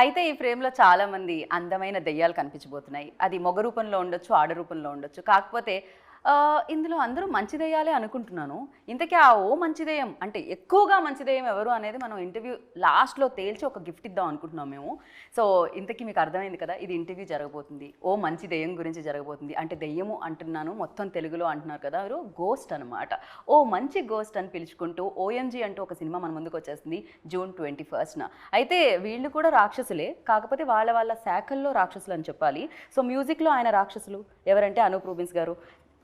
అయితే ఈ ఫ్రేమ్‌లో చాలామంది అందమైన దెయ్యాలు కనిపించబోతున్నాయి. అది మగ రూపంలో ఉండొచ్చు, ఆడ రూపంలో ఉండొచ్చు. కాకపోతే ఇందులో అందరూ మంచి దెయ్యాలే అనుకుంటున్నాను. ఇంతకీ ఆ ఓ మంచి దెయ్యం అంటే ఎక్కువగా మంచి దెయ్యం ఎవరు అనేది మనం ఇంటర్వ్యూ లాస్ట్‌లో తేల్చి ఒక గిఫ్ట్ ఇద్దాం అనుకుంటున్నాం మేము. సో, ఇంతకీ మీకు అర్థమైంది కదా! ఇది ఇంటర్వ్యూ జరగబోతుంది. ఓ మంచి దెయ్యం గురించి జరగబోతుంది. అంటే దెయ్యము అంటున్నాను మొత్తం తెలుగులో అంటున్నారు కదా! ఎవరు గోస్ట్ అనమాట. ఓ మంచి గోస్ట్ అని పిలుచుకుంటూ 'ఓఎంజీ' అంటూ ఒక సినిమా మన ముందుకొచ్చేస్తుంది జూన్ 21న. అయితే వీళ్ళు కూడా రాక్షసులే. కాకపోతే వాళ్ళ శాఖల్లో రాక్షసులు అని చెప్పాలి. సో, మ్యూజిక్‌లో ఆయన రాక్షసులు ఎవరంటే అనూప్ రూబెన్స్ గారు.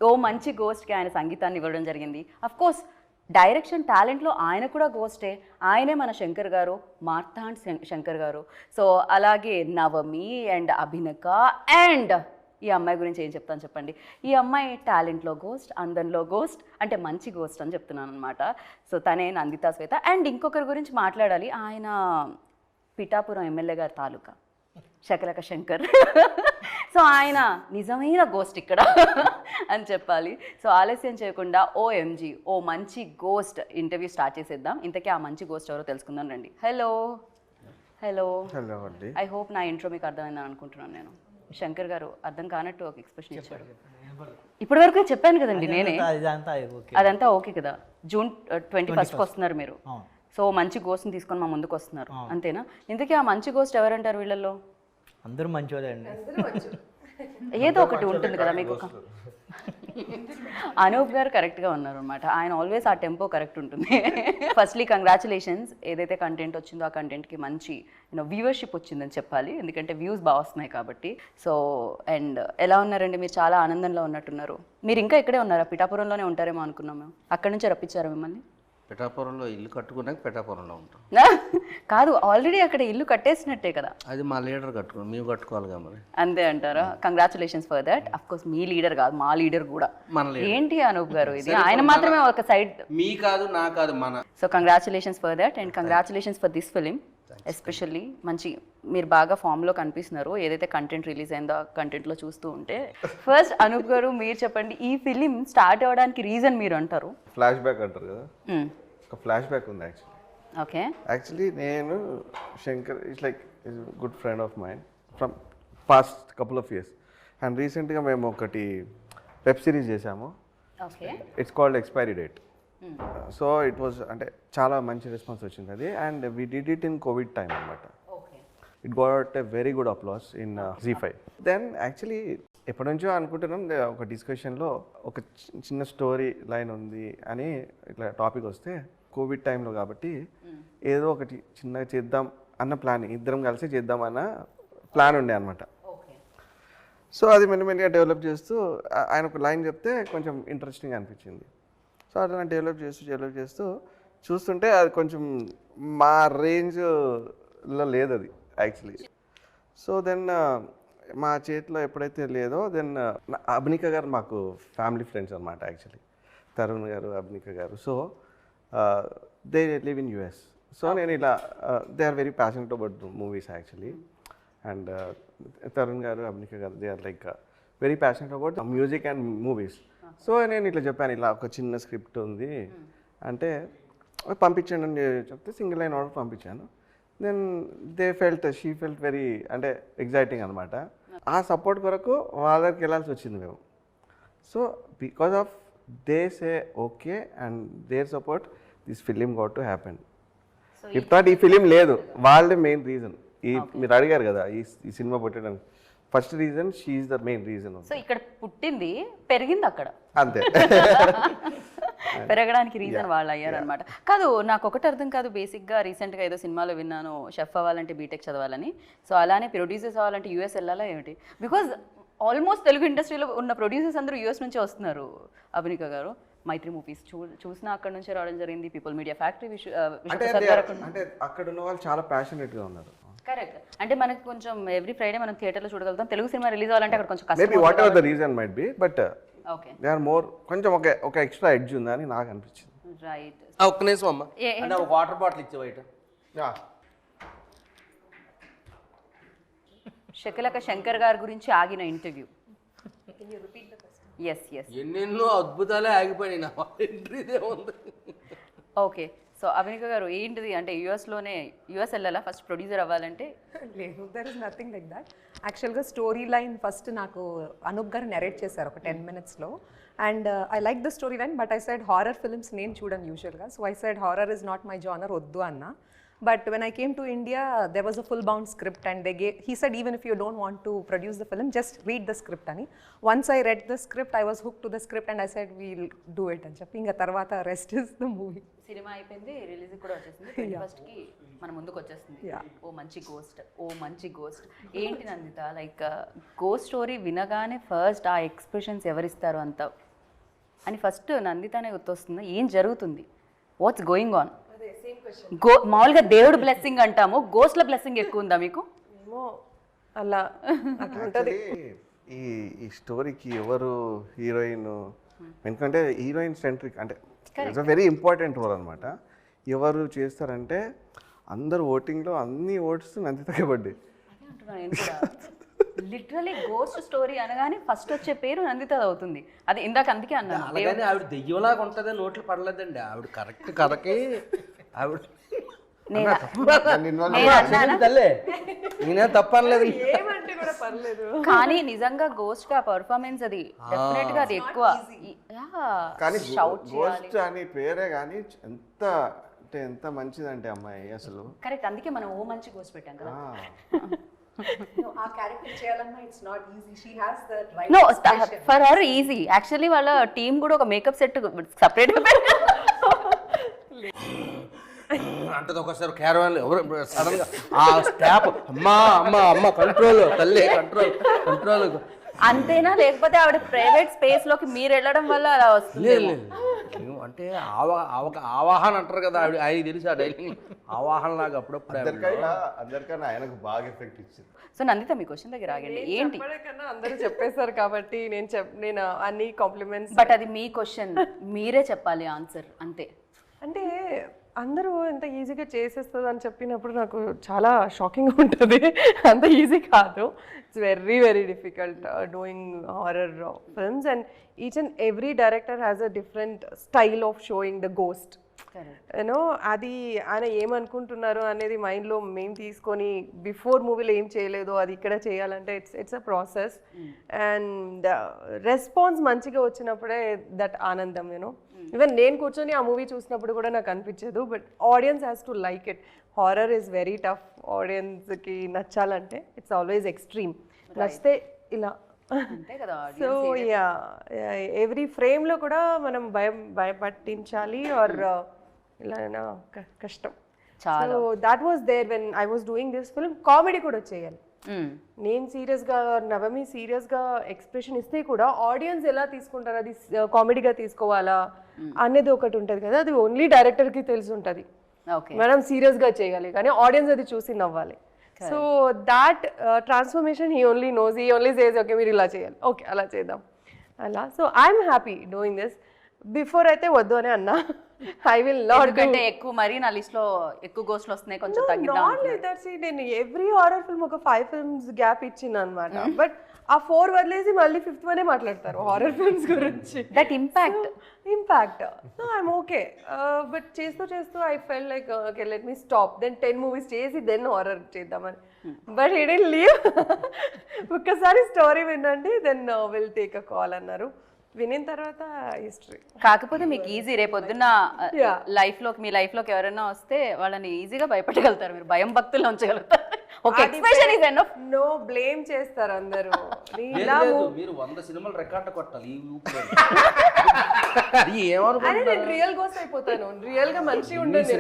ఓ మంచి గోస్ట్‌కి ఆయన సంగీతాన్ని ఇవ్వడం జరిగింది. అఫ్‌కోర్స్ డైరెక్షన్ టాలెంట్‌లో ఆయన కూడా గోస్టే. ఆయనే మన శంకర్ గారు, మార్తాండ్ శంకర్ గారు. సో, అలాగే నవమి అండ్ అభినక అండ్ ఈ అమ్మాయి గురించి ఏం చెప్తాను చెప్పండి. ఈ అమ్మాయి టాలెంట్‌లో గోస్ట్, అందంలో గోస్ట్, అంటే మంచి గోస్ట్ అని చెప్తున్నాననమాట. సో, తనే నందితా శ్వేత. అండ్ ఇంకొకరి గురించి మాట్లాడాలి. ఆయన పిఠాపురం ఎమ్మెల్యే గారి తాలూకా శకలక శంకర్. సో, ఆయన నిజమైన గోస్ట్ ఇక్కడ అని చెప్పాలి. సో, ఆలస్యం చేయకుండా ఓఎంజీ ఓ మంచి గోస్ట్ ఇంటర్వ్యూ స్టార్ట్ చేసేద్దాం. ఇంతకీ ఆ మంచి గోస్ట్ ఎవరో తెలుసుకుందాం రండి. హలో హలో హలో అండి. ఐ హోప్ నా ఇంట్రో మీకు అర్థమైందని అనుకుంటున్నాను నేను. శంకర్ గారు అర్థం కానట్టు ఒక ఎక్స్ప్రెషన్ ఇచ్చాడు. ఇప్పటి వరకు చెప్పాను కదండి నేనే. అదంతా ఓకే కదా. జూన్ 21st వస్తున్నారు మీరు. సో, మంచి గోస్ట్ని తీసుకొని మా ముందుకు వస్తున్నారు అంతేనా? ఇంతకీ ఆ మంచి గోస్ట్ ఎవరంటారు వీళ్ళల్లో? అందరూ మంచివాళ్ళే అండి. ఏదో ఒకటి ఉంటుంది కదా మీకు. అనూప్ గారు కరెక్ట్గా ఉన్నారు అనమాట. ఆయన ఆల్వేస్ ఆ టెంపో కరెక్ట్ ఉంటుంది. Firstly congratulations. ఏదైతే కంటెంట్ వచ్చిందో ఆ కంటెంట్కి మంచి వ్యూవర్షిప్ వచ్చిందని చెప్పాలి. ఎందుకంటే వ్యూస్ బాగా వస్తున్నాయి కాబట్టి. సో, అండ్ ఎలా ఉన్నారండి మీరు? చాలా ఆనందంలో ఉన్నట్టున్నారు. మీరు ఇంకా ఇక్కడే ఉన్నారా? పిఠాపురంలోనే ఉంటారేమో అనుకున్నాం మేము. అక్కడి నుంచి రప్పించారా మిమ్మల్ని? పిఠాపురంలో ఇల్లు కట్టుకున్నాక పిఠాపురంలో ఉంటాం. కాదు, ఆల్రెడీ అక్కడ ఇల్లు కట్టేసినట్టే కదా. అది మా లీడర్ కట్టుకున్నాం, మేము కట్టుకోవాలిగా మరి. అంతే అంటారా? Congratulations for that. Of course me leader కాదు, మా లీడర్ కూడా. మన లీడర్ ఏంటి అనూప్ గారు ఇది? ఆయన మాత్రమే ఒక సైడ్. మీ కాదు నా కాదు మన. So, congratulations for that and congratulations for this film. Especially మంచి మీరు బాగా ఫామ్లో కనిపిస్తున్నారు. ఏదైతే కంటెంట్ రిలీజ్ అయిందో ఆ కంటెంట్లో చూస్తూ ఉంటే. ఫస్ట్ అనూప్ గారు మీరు చెప్పండి, ఈ ఫిలిం స్టార్ట్ అవ్వడానికి రీజన్ మీరు అంటారు? ఫ్లాష్ బ్యాక్ అంటారు కదా, ఒక ఫ్లాష్ బ్యాక్ ఉంది యాక్చువల్లీ. ఓకే. యాక్చువల్లీ నేను Shankar it's like good friend of mind from past couple of years. And రీసెంట్గా మేము ఒకటి వెబ్ సిరీస్ చేసాము. Okay. It's called expiry date. So it was అంటే చాలా మంచి రెస్పాన్స్ వచ్చింది అది. And we did it in covid time అనమాట. It got a very good applause in ZEE5. Then actually ఎప్పటి నుంచో అనుకుంటున్నాం, ఒక డిస్కషన్లో ఒక చిన్న స్టోరీ లైన్ ఉంది అని ఇట్లా టాపిక్ వస్తే కోవిడ్ టైంలో కాబట్టి ఏదో ఒకటి చిన్నగా చేద్దాం అన్న ప్లాన్, ఇద్దరం కలిసి చేద్దాం అన్న ప్లాన్ ఉండే అనమాట. సో అది మెల్లిమెల్లిగా డెవలప్ చేస్తూ ఆయన ఒక లైన్ చెప్తే కొంచెం ఇంట్రెస్టింగ్ అనిపించింది. సో అట్లా డెవలప్ చేస్తూ చూస్తుంటే అది కొంచెం మా రేంజ్లో లేదు అది యాక్చువల్లీ. సో దెన్ మా చేతిలో ఎప్పుడైతే లేదో దెన్ అభినిక గారు మాకు ఫ్యామిలీ ఫ్రెండ్స్ అనమాట యాక్చువల్లీ, తరుణ్ గారు, అభినిక గారు. So they live in US. So నేను ఇలా they are very passionate about movies actually. And Tarun గారు, అభినిక గారు they are like very passionate about music and movies. So నేను ఇట్లా చెప్పాను, ఇలా ఒక చిన్న స్క్రిప్ట్ ఉంది అంటే పంపించండి అని చెప్తే సింగిల్ లైన్ ఆర్డర్ పంపించాను. దెన్ షీ ఫెల్ట్ వెరీ అంటే ఎగ్జైటింగ్ అనమాట. ఆ సపోర్ట్ కొరకు వాళ్ళ దగ్గరికి వెళ్ళాల్సి వచ్చింది మేము. So because of they say okay and their support this film got to happen. If not ఈ ఫిలిం లేదు, వాళ్ళే మెయిన్ రీజన్. మీరు అడిగారు కదా ఈ సినిమా పుట్టడానికి, first reason she is the main reason. So ఇక్కడ పుట్టింది, పెరిగింది అక్కడ, అంతే. పెరగడానికి రీజన్ వాళ్ళు అయ్యారు అనమాట. కాదు, నాకు ఒకటి అర్థం కాదు. బేసిక్గా రీసెంట్గా ఏదో సినిమాలో విన్నాను, షెఫ్ అవ్వాలంటే బీటెక్ చదవాలని. సో అలానే ప్రొడ్యూసర్స్ అవ్వాలంటే US వెళ్ళాలా ఏమిటి? బికాజ్ ఆల్మోస్ట్ తెలుగు ఇండస్ట్రీలో ఉన్న ప్రొడ్యూసర్స్ అందరూ US నుంచే వస్తున్నారు. అభినిక గారు మైత్రి మూవీస్ చూసినా అక్కడ నుంచే రావడం జరిగింది. పీపుల్ మీడియా ఫ్యాక్టరీ అంటే అక్కడ ఉన్న వాళ్ళు చాలా ప్యాషనెట్గా ఉన్నారు. కరెక్ట్. అంటే మనకి కొంచెం ఎవ్రీ ఫ్రైడే మనం థియేటర్లో చూడగలుగుతాం. తెలుగు సినిమా రిలీజ్ అవ్వాలంటే అక్కడ కొంచెం కష్టం. Maybe whatever the reason might be, but okay they are more కొంచెం ఒక ఎక్స్ట్రా ఎడ్జ్ ఉందని నాకు అనిపించింది. రైట్. ఒక్క నిమిషం అమ్మ, అంటే ఒక వాటర్ బాటిల్ ఇచ్చే బయట. శకలక శంకర్ గారి గురించి ఆగిన ఇంటర్వ్యూ. ఎస్ ఎన్నెన్నో అద్భుతాలే ఆగిపోయినాయి నా ఎంట్రీదే ఉంది. ఓకే. సో అవినిక గారు ఏంటిది అంటే యుఎస్ వెళ్ళాలా ఫస్ట్ ప్రొడ్యూసర్ అవ్వాలంటే? లేదు, there is nothing like that. యాక్చువల్గా స్టోరీ లైన్ ఫస్ట్ నాకు అనూప్ గారు నెరేట్ చేశారు ఒక 10 minutesలో. And I like the story line, but I said horror films నేను చూడను యూజువల్గా. So I said horror is not my genre, వద్దు అన్న. But when I came to India, there was a full-bound script, and he said, even if you don't want to produce the film, just read the script ani. Once I read the script, I was hooked to the script, and I said, we'll do it అని చెప్పి ఇంకా తర్వాత rest is the movie. Cinema అయిపోయింది, release కూడా వచ్చేసింది, 21st మన ముందుకు వచ్చేస్తుంది. ఓ మంచి గోస్ట్ ఏంటి నందిత, లైక్ గోస్ట్ స్టోరీ వినగానే ఫస్ట్ ఆ ఎక్స్ప్రెషన్స్ ఎవరిస్తారు అంత అని ఫస్ట్ నందితనే గుర్తొస్తుంది. ఏం జరుగుతుంది, వాట్స్ గోయింగ్ ఆన్? మామూలుగా దేవుడు బ్లెస్సింగ్ అంటాము, గోస్ట్ల బ్లెస్సింగ్ ఎక్కువ ఉందా మీకు? ఏమో అలా ఉంటుంది. ఈ స్టోరీకి ఎవరు హీరోయిన్, ఎందుకంటే హీరోయిన్ సెంట్రిక్ అంటే it's a very important role అనమాట. ఎవరు చేస్తారంటే అందరు ఓటింగ్లో అన్ని ఓట్స్ నందితకే పడ్డాయి. లిటరలీ గోస్ట్ స్టోరీ అనగానే ఫస్ట్ వచ్చే పేరు నందిత అవుతుంది. అది ఇందాక అందుకే అన్నాను. అలాగని ఆవిడ దెయ్యంలాగా ఉంటుంది, నోట్లు పడలేదండి ఆవిడ. కరెక్ట్ కథకి ఆవిడ తల్లే, నేనే తప్పనలేదు. కానీ నిజంగా గోస్ట్ గా పర్ఫార్మెన్స్ అది డెఫినెట్ గా అది ఎక్కువ. కానీ గోస్ట్ అని పేరే కానీ ఎంత మంచిదంటే అమ్మాయి అసలు. కరెక్ట్, అందుకే మనం ఓ మంచి గోస్ట్ పెట్టాం కదా. ఆ క్యారెక్టర్ చేయాలన్నా it's not easy. She has the right no for her easy. Actually వాళ్ళ టీమ్ కూడా ఒక మేకప్ సెట్ సపరేట్ గా అంటది. ఒకసారి క్యారవాన్ ఎవరు సడన్ గా ఆ స్టాప్ అమ్మ కంట్రోల్ తల్లి, కంట్రోల్ అంతేనా? లేకపోతే ఆవిడ ప్రైవేట్ స్పేస్ లోకి మీరు వెళ్ళడం వల్ల అలా వస్తుంది? అంటే ఆవాహన అంటారు కదా, ఆవిడ ఆయన తెలిసి ఆ డైలింగ్ ఆవాహన లాగా అప్పుడప్పుడు అందరికన్నా ఆయనకు బాగా ఎఫెక్ట్ ఇచ్చింది. సో నందిత మీ క్వశ్చన్ దగ్గర ఆగండి. ఏంటి అందరూ చెప్పేశారు కాబట్టి నేను అన్ని కాంప్లిమెంట్స్. బట్ అది మీ క్వశ్చన్, మీరే చెప్పాలి ఆన్సర్ అంతే. అంటే అందరూ ఎంత ఈజీగా చేసేస్తుంది అని చెప్పినప్పుడు నాకు చాలా షాకింగ్గా ఉంటుంది. అంత ఈజీ కాదు. It's very very difficult doing horror films, and each and every director has a different style of showing the ghost. You know అది ఆయన ఏమనుకుంటున్నారు అనేది మైండ్లో మేము తీసుకొని బిఫోర్ మూవీలో ఏం చేయలేదు అది ఇక్కడ చేయాలంటే it's a process. And response మంచిగా వచ్చినప్పుడే దట్ ఆనందం. యూనో ఈవెన్ నేను కూర్చొని ఆ మూవీ చూసినప్పుడు కూడా నాకు అనిపించదు, but audience has to like it. Horror is very tough. ఆడియన్స్కి నచ్చాలంటే ఇట్స్ ఆల్వేస్ ఎక్స్ట్రీమ్. నచ్చితే ఇలా. సో యా, ఎవ్రీ ఫ్రేమ్లో కూడా మనం భయపట్టించాలి ఆర్ ఇలా కష్టం. So that was there when I was doing this film. Comedy కూడా చేయాలి. నేను సీరియస్గా, నవమి సీరియస్గా ఎక్స్ప్రెషన్ ఇస్తే కూడా ఆడియన్స్ ఎలా తీసుకుంటారు, అది కామెడీగా తీసుకోవాలా అనేది ఒకటి ఉంటుంది కదా, అది ఓన్లీ డైరెక్టర్కి తెలిసి ఉంటుంది. మనం సీరియస్గా చేయాలి కానీ ఆడియన్స్ అది చూసి నవ్వాలి. So that transformation he only knows. He only says okay మీరు ఇలా చేయాలి, ఓకే అలా చేద్దాం అలా. So I'm happy doing this. Before అయితే వద్దు అని అన్నా. ఐ విల్ నాట్ అంటే ఎక్కువ మరి నా లిస్ట్ లో ఎక్కువ గోస్ట్లు వస్తున్నాయి, కొంచెం తగ్గిద్దాం. నేను ఎవ్రీ హారర్ ఫిల్మ్ ఒక 5 films గ్యాప్ ఇచ్చిన అనమాట. బట్ ఆ 4 వదిలేసి మళ్ళీ 5th వనే మాట్లాడతారు హారర్ ఫిల్మ్స్ గురించి. That impact I'm okay. But చేస్తూ I fell like okay let me stop. Then 10 movies చేసి దెన్ హారర్ చేద్దామని. But he didn't leave. ఒక్కసారి స్టోరీ వినండి then will take a call అన్నారు. వినిన తర్వాత హిస్టరీ. కాకపోతే మీకు ఈజీ, రేపొద్దున్న మీ లైఫ్ లోకి ఎవరైనా వస్తే వాళ్ళని ఈజీగా భయపెట్టగలుగుతారు, మీరు భయం భక్తుల్లో ఉంచగలుగుతారు. ఒక expression is enough. No blame చేస్తారు అందరూ. మీరు 100 సినిమాలు రికార్డ్ కొట్టాలి ఈ నేను రియల్ గోస్ట్ అయిపోతాను. రియల్ గా మంచిగా ఉండదు.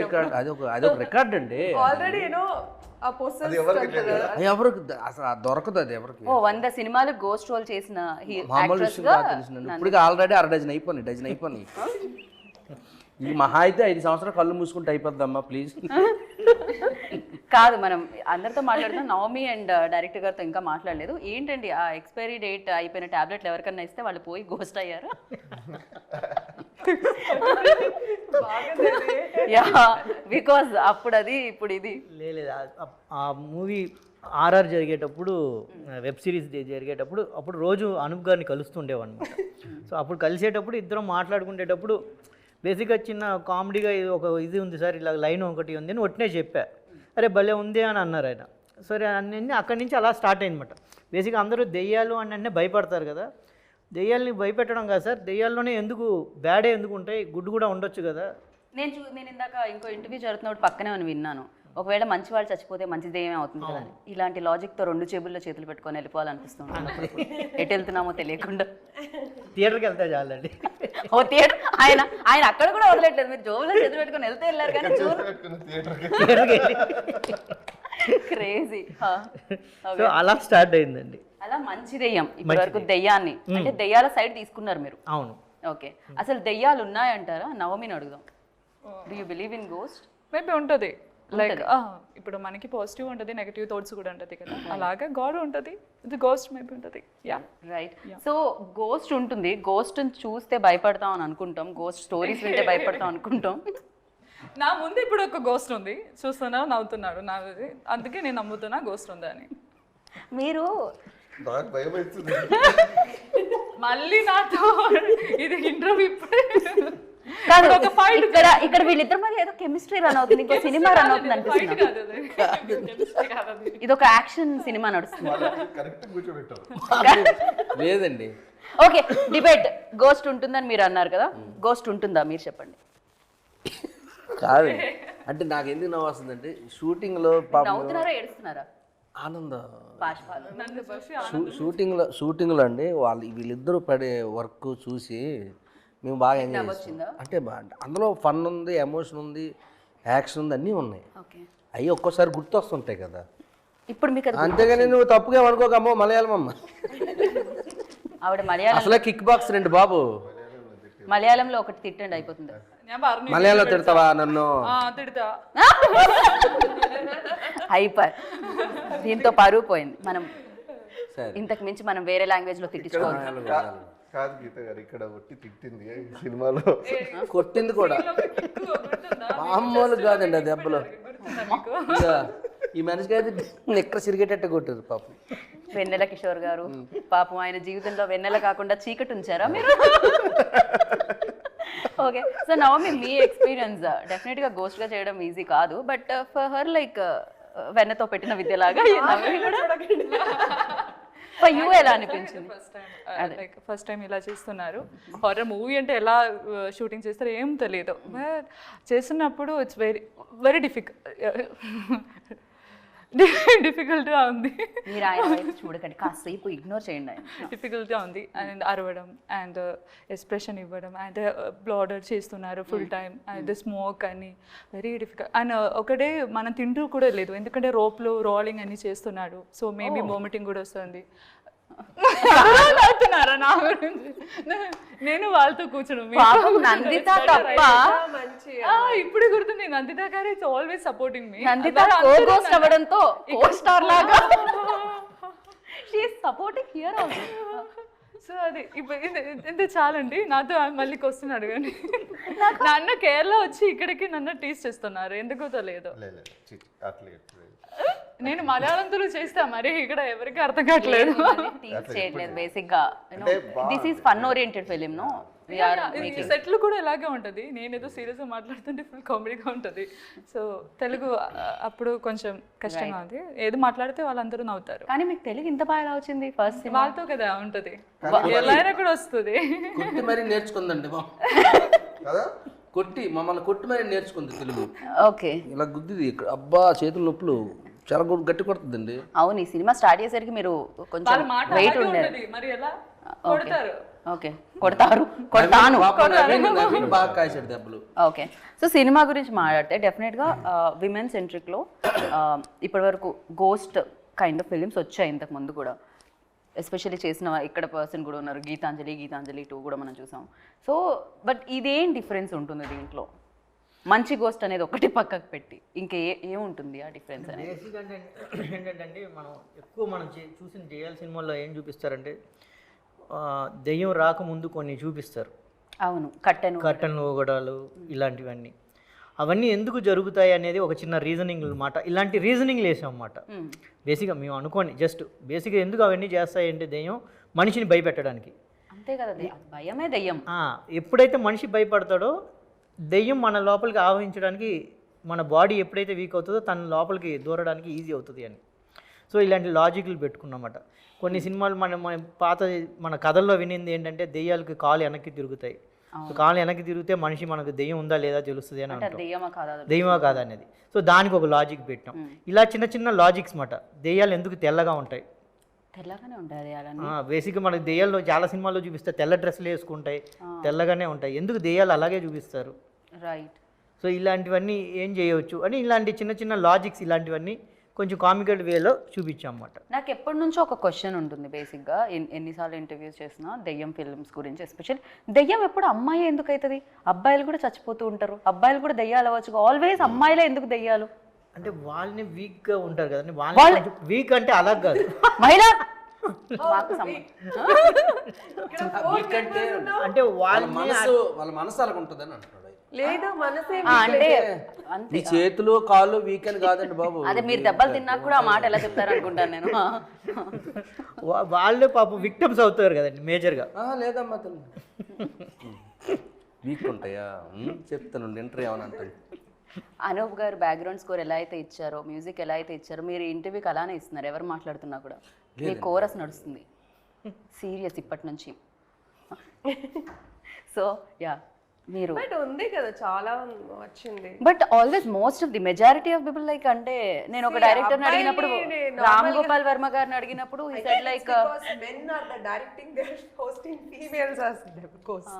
అదొక రికార్డ్ అండి. ఆల్రెడీ ఎవరికి అసలు దొరకదు అది ఎవరికి. 100 సినిమాలు గోస్ట్ రోల్ చేసిన ఇప్పుడు ఆల్రెడీ 1/2 డజన్ అయిపోయి ఈ మహా అయితే 5 సంవత్సరాలు కళ్ళు మూసుకుంటే అయిపోద్దమ్మా ప్లీజ్. కాదు, మనం అందరితో మాట్లాడుతున్నాం. నవమి అండ్ డైరెక్టర్ గారితో ఇంకా మాట్లాడలేదు. ఏంటండి ఆ ఎక్స్పైరీ డేట్ అయిపోయిన టాబ్లెట్లు ఎవరికన్నా ఇస్తే వాళ్ళు పోయి గోస్ట్ అయ్యారు? బికాజ్ అప్పుడు అది ఇప్పుడు ఇది లేదు. ఆ మూవీ ఆర్ఆర్ జరిగేటప్పుడు, వెబ్ సిరీస్ జరిగేటప్పుడు అప్పుడు రోజు అనూప్ గారిని కలుస్తుండేవన్నమాట. సో అప్పుడు కలిసేటప్పుడు ఇద్దరం మాట్లాడుకునేటప్పుడు బేసిక్గా చిన్న కామెడీగా ఇది ఉంది సార్, ఇలా లైన్ ఒకటి ఉంది అని ఒట్టినే చెప్పా. అరే భలే ఉంది అని అన్నారు ఆయన. సరే అన్నీ అక్కడి నుంచి అలా స్టార్ట్ అయిందన్నమాట. బేసిక్గా అందరూ దెయ్యాలు అని అంటే భయపడతారు కదా, దెయ్యాలని భయపెట్టడం కాదు సార్, దెయ్యాల్లోనే ఎందుకు బ్యాడే ఎందుకు ఉంటాయి, గుడ్ కూడా ఉండొచ్చు కదా. నేను ఇందాక ఇంకో ఇంటర్వ్యూ జరుగుతున్నప్పుడు పక్కనే అని విన్నాను, ఒకవేళ మంచి వాళ్ళు చచ్చిపోతే మంచిది ఏమే అవుతుంది కదా అని. ఇలాంటి లాజిక్తో 2 జేబుల్లో చేతులు పెట్టుకొని వెళ్ళిపోవాలనిపిస్తుంది. ఎటు వెళ్తున్నామో తెలియకుండా థియేటర్కి వెళ్తే చాలండి. ఓ థియేటర్ ఆయన అక్కడ కూడా వదలట్లేదు, మీరు జోబులో చేతులు పెట్టుకొని వెళ్తే వెళ్ళారు కానీ క్రేజీ. సో అలా స్టార్ట్ అయిందండి. అలా మంచి దెయ్యం ఇప్పటి వరకు దెయ్యాన్ని అంటే దెయ్యాల సైడ్ తీసుకున్నారు మీరు. అవును. ఓకే, అసలు దెయ్యాలు ఉన్నాయంటారా? నవమిని అడుగుదాం. Do you believe in ghost? Maybe ఉంటుంది. లైక్ ఇప్పుడు మనకి పాజిటివ్ ఉంటుంది, నెగిటివ్ థాట్స్ కూడా ఉంటుంది కదా, అలాగా గాడ్ ఉంటుంది, ఇది గోస్ట్ మేబీ ఉంటుంది. Yeah right. సో గోస్ట్ ఉంటుంది, గోస్ట్ చూస్తే భయపడతాం అని అనుకుంటాం, గోస్ట్ స్టోరీస్ వింటే భయపడతాం అనుకుంటాం. నా ముందు ఇప్పుడు ఒక గోస్ట్ ఉంది, చూస్తున్నా నవ్వుతున్నాడు నా, అందుకే నేను నమ్ముతున్నా గోస్ట్ ఉంది అని. మీరు మళ్ళీ నాతో ఇది ఇంటర్వ్యూ ఇప్పుడు కాదు, ఒక fight ఇక్కడ వీళ్ళిద్దరి మధ్య ఏదో కెమిస్ట్రీ రన్ అవుతుంది, ఇంకో సినిమా రన్ అవుతుంది అనిపిస్తుంది. ఇది ఒక యాక్షన్ సినిమా నడుస్తుంది. లేదండి. Okay, debate. గోస్ట్ ఉంటుందని మీరు అన్నారు కదా, గోస్ట్ ఉంటుందా మీరు చెప్పండి. కాదు అంటే నాకు ఎందుకు నవ్వు వస్తుందంటే షూటింగ్లో పాపం నవ్వుతున్నారా ఏడుస్తున్నారా? ఆనందం. బాష్పాలు. షూటింగ్లో అండి వీళ్ళిద్దరూ పడే వర్క్ చూసి మేము బాగా ఎంజాయ్ చేస్తాం. అంటే అందులో ఫన్ ఉంది, ఎమోషన్ ఉంది, యాక్షన్ ఉంది, అన్నీ ఉన్నాయి. ఓకే, అవి ఒక్కోసారి గుర్తొస్తుంటాయి కదా. ఇప్పుడు మీకు అది అంతేగాని నువ్వు తప్పుగా అనుకోకమ్మో, మలయాళం అమ్మ. ఆవిడ మలయాళం, అసలే కిక్ బాక్స్ రండి బాబు. మలయాళంలో ఒకటి తిట్టండి అయిపోతుంది. మలయాళంలో తిడతావా నన్ను? తిడతా. హైపర్. దీంతో పరువు పోయింది. మనం సరే, ఇంతకు మించి మనం వేరే లాంగ్వేజ్ లో తిట్టించుకోవాలి. కాదు గీత గారు, ఇక్కడ ఒట్టి తిట్టింది సినిమాలో, కొట్టింది కూడా మామూలు కాదండి. ఆ దెబ్బలు ఈ మనిషికి అయితే ఎక్కడ సిరిగేటట్టు కొట్టారు పాపం. వెన్నెల కిషోర్ గారు పాపం, ఆయన జీవితంలో వెన్నెల కాకుండా చీకటి ఉంచారా మీరు? ఓకే, సో నవమి మీ ఎక్స్పీరియన్స్ డెఫినెట్ గా గోస్ట్ గా చేయడం ఈజీ కాదు, బట్ ఫర్ హర్ లైక్ వెన్నతో పెట్టిన విద్యలాగా ఫర్ యూ ఎలా అనిపించింది? ఫస్ట్ టైం ఇలా చేస్తున్నారు. హారర్ మూవీ అంటే ఎలా షూటింగ్ చేస్తారో ఏం తెలియదు, బట్ చేస్తున్నప్పుడు ఇట్స్ వెరీ డిఫికల్ట్గా ఉంది. మీరు ఆయన వైపు చూడకండి, కాసేపు ఇగ్నోర్ చేయండి. ఆయన డిఫికల్ట్గా ఉంది అండ్ అరవడం అండ్ ఎక్స్ప్రెషన్ ఇవ్వడం అండ్ బ్లాడర్ చేస్తున్నారు ఫుల్ టైం అండ్ స్మోక్ అని వెరీ డిఫికల్ట్. అండ్ ఒకటే మనం తింటూ కూడా లేదు, ఎందుకంటే రోప్లో రోలింగ్ అన్ని చేస్తున్నాడు, సో మేబీ వామిటింగ్ కూడా వస్తుంది. అవుతున్నారా నా గురించి? నేను వాళ్ళతో కూర్చున్నాను. ఇప్పుడు గుర్తుంది, నందిత గారు ఇట్స్ ఆల్వేస్ సపోర్టింగ్ మీ. నందిత కో-గోస్ట్ అవ్వడంతో కో-స్టార్ లాగా she is supporting here also. So అది ఇప్పుడు ఇంత చాలండి, నాతో మళ్ళీ క్వశ్చన్ అడగండి. నాన్న కేరళ వచ్చి ఇక్కడికి నన్ను టీస్ చేస్తున్నారు, ఎందుకో తెలియదు. నేను మలయాళంతో చేస్తా, మరి ఇక్కడ ఎవరికి అర్థం కావట్లేదు. చేయట్లేదు బేసిక్ గా. This is fun oriented film no. సెట్లు కూడా ఇలాగే ఉంటుంది, నేనేదో సీరియస్ గా మాట్లాడుతుంటే ఫుల్ కామెడీగా ఉంటుంది. సో తెలుగు అప్పుడు కొంచెం కష్టంగా ఉంది, ఏది మాట్లాడితే వాళ్ళందరూ నవ్వుతారు. కానీ మీకు తెలుగు ఇంత బాగా ఎలా వచ్చింది? ఫస్ట్ వాళ్ళతో కదా ఉంటది, ఎలా అయినా కూడా వస్తుంది. కొట్టి మరి నేర్చుకుందండి మమ్మల్ని కొట్టి మరి నేర్చుకుంది తెలుగు. ఓకే, ఇలా గుద్దిది ఇక్కడ, అబ్బా చేతులు నొప్పులు చాలా గట్టి కొడుతుందండి. అవును, ఈ సినిమా స్టార్ట్ చేసరికి మీరు కొంచెం వెయిట్ ఉండేది. మరి ఎలా కొడతారు? ఓకే, కొడతాను. బాగా కాసాడు దెబ్బలు. ఓకే, సో సినిమా గురించి మాట్లాడితే డెఫినెట్గా విమెన్ సెంట్రిక్లో ఇప్పటి వరకు గోస్ట్ కైండ్ ఆఫ్ ఫిలిమ్స్ వచ్చాయి ఇంతకు ముందు కూడా. ఎస్పెషల్లీ చేసిన ఇక్కడ పర్సన్ కూడా ఉన్నారు, గీతాంజలి 2 కూడా మనం చూసాం. సో బట్ ఇదేం డిఫరెన్స్ ఉంటుంది దీంట్లో? మంచి గోస్ట్ అనేది ఒకటి పక్కకు పెట్టి ఇంకా ఏముంటుంది ఆ డిఫరెన్స్ అనేది? బేసిక్ అంటే ఏంటంటే మనం ఎక్కువ చూసిన దెయ్యాల సినిమాల్లో ఏం చూపిస్తారంటే దెయ్యం రాకముందు కొన్ని చూపిస్తారు. అవును, కట్టెను ఊగడాలు ఇలాంటివన్నీ. అవన్నీ ఎందుకు జరుగుతాయి అనేది ఒక చిన్న రీజనింగ్ అన్నమాట. ఇలాంటి రీజనింగ్ వేసాం అన్నమాట. బేసిక్గా మేము అనుకోండి, జస్ట్ బేసిక్గా ఎందుకు అవన్నీ చేస్తాయంటే దెయ్యం మనిషిని భయపెట్టడానికి. అంతే కదా, భయమే దెయ్యం. ఎప్పుడైతే మనిషి భయపడతాడో దెయ్యం మన లోపలికి ఆవహించడానికి మన బాడీ ఎప్పుడైతే వీక్ అవుతుందో తన లోపలికి దూరడానికి ఈజీ అవుతుంది అని. సో ఇలాంటి లాజిక్లు పెట్టుకున్నమాట. కొన్ని సినిమాలు మన పాత మన కథల్లో వినింది ఏంటంటే దెయ్యాలకి కాలు వెనక్కి తిరుగుతాయి. సో కాలు వెనక్కి తిరిగితే మనిషి మనకు దెయ్యం ఉందా లేదా తెలుస్తుంది అని అంటాం. దెయ్యమా కాదా అనేది. సో దానికి ఒక లాజిక్ పెట్టాం. ఇలా చిన్న చిన్న లాజిక్స్ మాట. దెయ్యాలు ఎందుకు తెల్లగా ఉంటాయి? తెల్లగానే ఉంటాయి బేసిక్గా మనకి దెయ్యాల్లో చాలా సినిమాల్లో చూపిస్తారు తెల్ల డ్రెస్సులు వేసుకుంటాయి, తెల్లగానే ఉంటాయి. ఎందుకు దెయ్యాలు అలాగే చూపిస్తారు? రైట్. సో ఇలాంటివన్నీ ఏం చేయవచ్చు అని ఇలాంటి చిన్న చిన్న లాజిక్స్ ఇలాంటివన్నీ కొంచెం కామికల్ వేలో చూపించామన్నమాట. నాకు ఎప్పటి నుంచో ఒక క్వశ్చన్ ఉంటుంది బేసిక్గా, ఎన్నిసార్లు ఇంటర్వ్యూస్ చేసినా దెయ్యం ఫిల్మ్స్ గురించి. ఎస్పెషల్లీ దెయ్యం ఎప్పుడు అమ్మాయి ఎందుకు అవుతుంది? అబ్బాయిలు కూడా చచ్చిపోతూ ఉంటారు, అబ్బాయిలు కూడా దెయ్యాలు అవ్వచ్చు. ఆల్వేస్ అమ్మాయిలే ఎందుకు దెయ్యాలు? అంటే వాళ్ళని వీక్గా ఉంటారు కదండి. వాళ్ళ వీక్ అంటే అలా కాదు, మహిళ అంటే వాళ్ళ మనసు అలాగ ఉంటుందని అంటున్నాడు. లేదు మనసే అంటే ఈ చేతులు కాళ్ళు వీకెండ్ కాదండి బాబు. అదే మీరు దెబ్బలు తిన్నాక కూడా ఆ మాట ఎలా చెప్తారు అనుకుంటాను నేను. వాళ్ళే పాపం విక్టిమ్స్ అవుతారు కదండి మేజర్గా. లేదమ్మా తల్లి వీక్ ఉంటాయా చెప్తాను ఇంటర్వ్యూ ఏమని అంటాను. అనూప్ గారు బ్యాక్గ్రౌండ్ స్కోర్ ఎలా అయితే ఇచ్చారో, మ్యూజిక్ ఎలా అయితే ఇచ్చారో, మీరు ఇంటర్వ్యూకి అలానే ఇస్తున్నారు. ఎవరు మాట్లాడుతున్నా కూడా మీ కోరస్ నడుస్తుంది సీరియస్ ఇప్పటి నుంచి. సో యా మీరు బట్ ఉంది కదా చాలా వచ్చింది. But always most of the majority of people like, అంటే నేను ఒక డైరెక్టర్ని అడిగినప్పుడు, రామ్ గోపాల్ వర్మ గారిని అడిగినప్పుడు he said like men are the directing, they are hosting, females as ghost.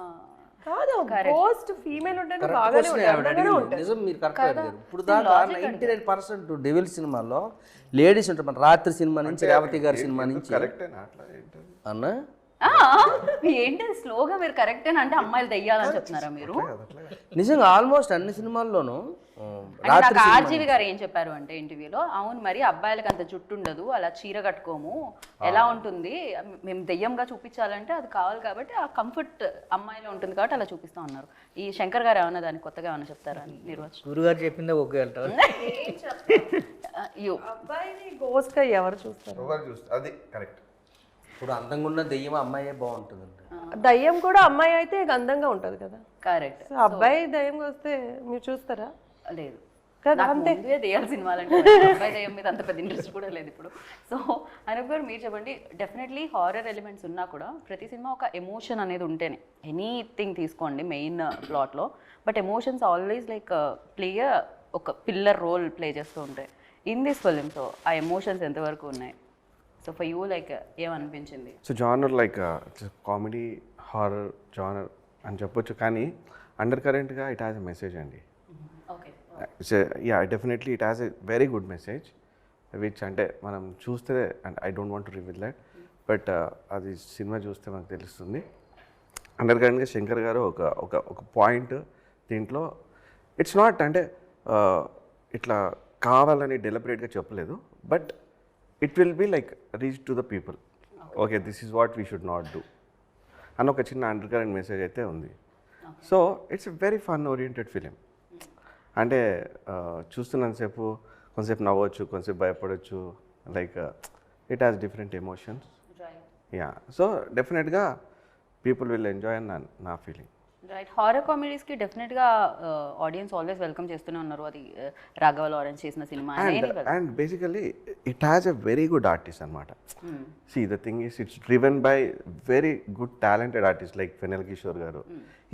కాదు గోస్ట్ ఫీమేల్ ఉంటే బాగానే ఉంటుంది. నిజం, మీరు కరెక్ట్ అడిగారు. ఇప్పుడు దాకా 99% డెవిల్ సినిమాల్లో లేడీస్ ఉంటారు. మన రాత్రి సినిమా నుంచి, రేవతి గారి సినిమా నుంచి అన్న ఏంటి స్లోగా మీరు కరెక్ట్ అని అంటే అమ్మాయిలు దెయ్యాలని చెప్తున్నారా మీరు? నిజంగా ఆల్మోస్ట్ అన్ని సినిమాల్లోనూ నాకు ఆర్జీవి గారు ఏం చెప్పారు అంటే ఇంటర్వ్యూలో, అవును మరి అబ్బాయిలకు అంత జుట్టు ఉండదు, అలా చీర కట్టుకోము, ఎలా ఉంటుంది, మేము దెయ్యంగా చూపించాలంటే అది కావాలి కాబట్టి ఆ కంఫర్ట్ అమ్మాయిలో ఉంటుంది కాబట్టి అలా చూపిస్తాం అన్నారు. ఈ శంకర్ గారు ఏమన్నా దానికి కొత్తగా ఏమన్నా చెప్తారా అని నిర్వచనం? గురుగారు చెప్పిందే ఓకే అంటారు. అబ్బాయిని గోస్ట్ గా ఎవరు చూస్తారు? అది కరెక్ట్. ఇప్పుడు అందంగా ఉన్న దెయ్యం అమ్మాయే బాగుంటుందండి. దయ్యం కూడా అమ్మాయి అయితే అందంగా ఉంటది కదా. కరెక్ట్. అబ్బాయి దయ్యంగా వస్తే మీరు చూస్తారా? లేదు కదా, అంతే. దెయ్యాల సినిమాలంటే అబ్బాయి దెయ్యం మీద అంత పెద్ద ఇంట్రెస్ట్ కూడా లేదు ఇప్పుడు. సో అనూప్ గారు మీరు చెప్పండి, డెఫినెట్లీ హారర్ ఎలిమెంట్స్ ఉన్నా కూడా ప్రతి సినిమా ఒక ఎమోషన్ అనేది ఉంటేనే, ఎనీథింగ్ తీసుకోండి మెయిన్ ప్లాట్లో, but emotions always like play ఒక పిల్లర్ రోల్ ప్లే చేస్తూ ఉంటాయి ఇన్ దిస్ ఫిల్మ్. సో ఆ ఎమోషన్స్ ఎంతవరకు ఉన్నాయి? సో ఫర్ యూ లైక్ ఏమనిపించింది? So genre like comedy horror genre అని చెప్పొచ్చు, కానీ అండర్ కరెంట్గా ఇట్ హ్యాస్ ఎ మెసేజ్ అండి. Okay. Yeah definitely it has a very good message which అంటే మనం చూస్తే, and I don't want to reveal that, but అది సినిమా చూస్తే మనకు తెలుస్తుంది. అండర్ కరెంట్గా శంకర్ గారు ఒక పాయింట్ దీంట్లో, ఇట్స్ నాట్ అంటే ఇట్లా కావాలని డెలిబరేట్గా చెప్పలేదు, but it will be like reach to the people, okay this is what we should not do అని ఒక చిన్న అండర్ కరెంట్ మెసేజ్ అయితే ఉంది. So it's a very fun oriented film. అంటే చూస్తున్నంతసేపు కొంతసేపు నవ్వచ్చు, కొంతసేపు భయపడవచ్చు, like it has different emotions. Yeah so డెఫినెట్గా పీపుల్ విల్ ఎంజాయ్ అని నా ఫీలింగ్. రైట్. హారర్ కామెడీస్కి డెఫినెట్గా ఆడియన్స్ ఆల్వేస్ వెల్కమ్ చేస్తూనే ఉన్నారు. అది రాఘవ లారెన్స్ చేసిన సినిమా and basically it has a very good artist అనమాట. See the thing is it's driven by very good talented artist like Vennela Kishore గారు.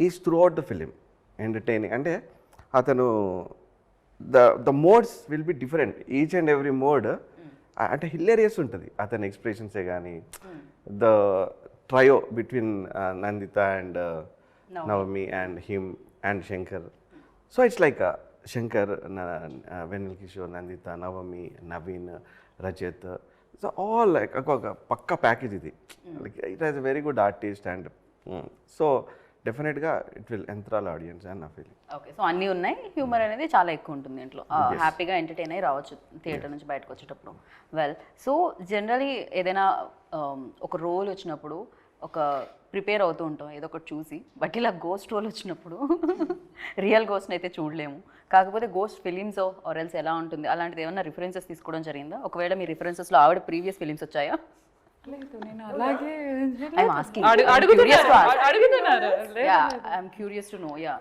Is throughout the film entertaining. అంటే అతను the modes will be different, each and every mode అంటే hilarious ఉంటుంది అతని ఎక్స్ప్రెషన్సే కానీ. The trio between Nanditha and Navami and him and Shankar. So it's like Shankar, Venal Kishore, Nandita, Navami, Naveen, Rajat. So all like a pakka package idi. Like it has a very good artist and so definitely it will enthrall audience and I feel. Okay. So అన్నీ ఉన్నాయి, humour అనేది చాలా ఎక్కువ ఉంటుంది దీంట్లో, హ్యాపీగా entertain అయ్యి రావచ్చు థియేటర్ నుంచి బయటకు వచ్చేటప్పుడు. వెల్, సో జనరలీ ఏదైనా ఒక రోల్ వచ్చినప్పుడు ఒక ప్రిపేర్ అవుతూ ఉంటాం ఏదో ఒకటి చూసి, బట్ ఇలా గోస్ట్ రోల్ వచ్చినప్పుడు రియల్ గోస్ట్ని అయితే చూడలేము. కాకపోతే గోస్ట్ ఫిలిమ్స్ ఆర్ ఎల్స్ ఎలా ఉంటుంది అలాంటిది ఏమన్నా రిఫరెన్సెస్ తీసుకోవడం జరిగిందా? ఒకవేళ మీ రిఫరెన్సెస్లో ఆవిడ ప్రీవియస్ ఫిలిమ్స్ వచ్చాయా? లేదు నేను అలాగే I'm asking. అడుగుతున్నారు Yeah, I'm curious to know. Yeah.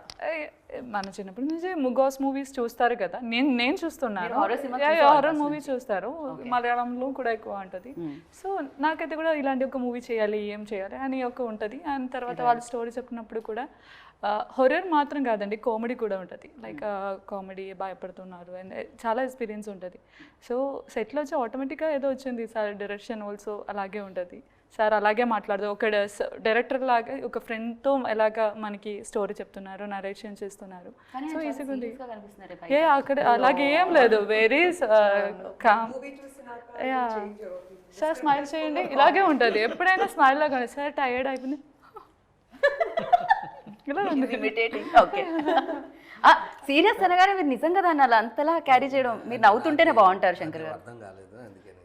మన చిన్నప్పటి నుంచి ముగాస్ మూవీస్ చూస్తారు కదా, నేను చూస్తున్నాను. horror cinema హారర్ మూవీ చూస్తారు, మలయాళంలో కూడా ఎక్కువ ఉంటుంది. సో నాకైతే కూడా ఇలాంటి ఒక మూవీ చేయాలి, ఏం చేయాలి అని ఒక ఉంటుంది. అండ్ తర్వాత వాళ్ళు స్టోరీ చెప్పినప్పుడు కూడా హొరర్ మాత్రం కాదండి, కామెడీ కూడా ఉంటుంది. లైక్ కామెడీ భయపడుతున్నారు అండ్ చాలా ఎక్స్పీరియన్స్ ఉంటుంది. సో సెట్లో వచ్చి ఆటోమేటిక్గా ఏదో వచ్చింది సార్, డైరెక్షన్ ఆల్సో అలాగే ఉంటుంది సార్. అలాగే మాట్లాడదు ఒక డైరెక్టర్ లాగా ఒక ఫ్రెండ్తో ఎలాగా మనకి స్టోరీ చెప్తున్నారు, నరేషన్ చేస్తున్నారు. సో ఈజీగా ఉంది. అక్కడ అలాగే ఏం లేదు, వెరీ కామ్. సార్ స్మైల్ చేయండి, ఇలాగే ఉంటుంది ఎప్పుడైనా స్మైల్ లాగా. సార్ టైర్డ్ అయిపోయింది, ఇలా ఓకే. సీరియస్ అనగానే మీరు నిజంగా దాన్ని అలా అంతలా క్యారీ చేయడం, మీరు నవ్వుతుంటేనే బాగుంటారు శంకర్ గారు. అర్థం కాలేదు అందుకని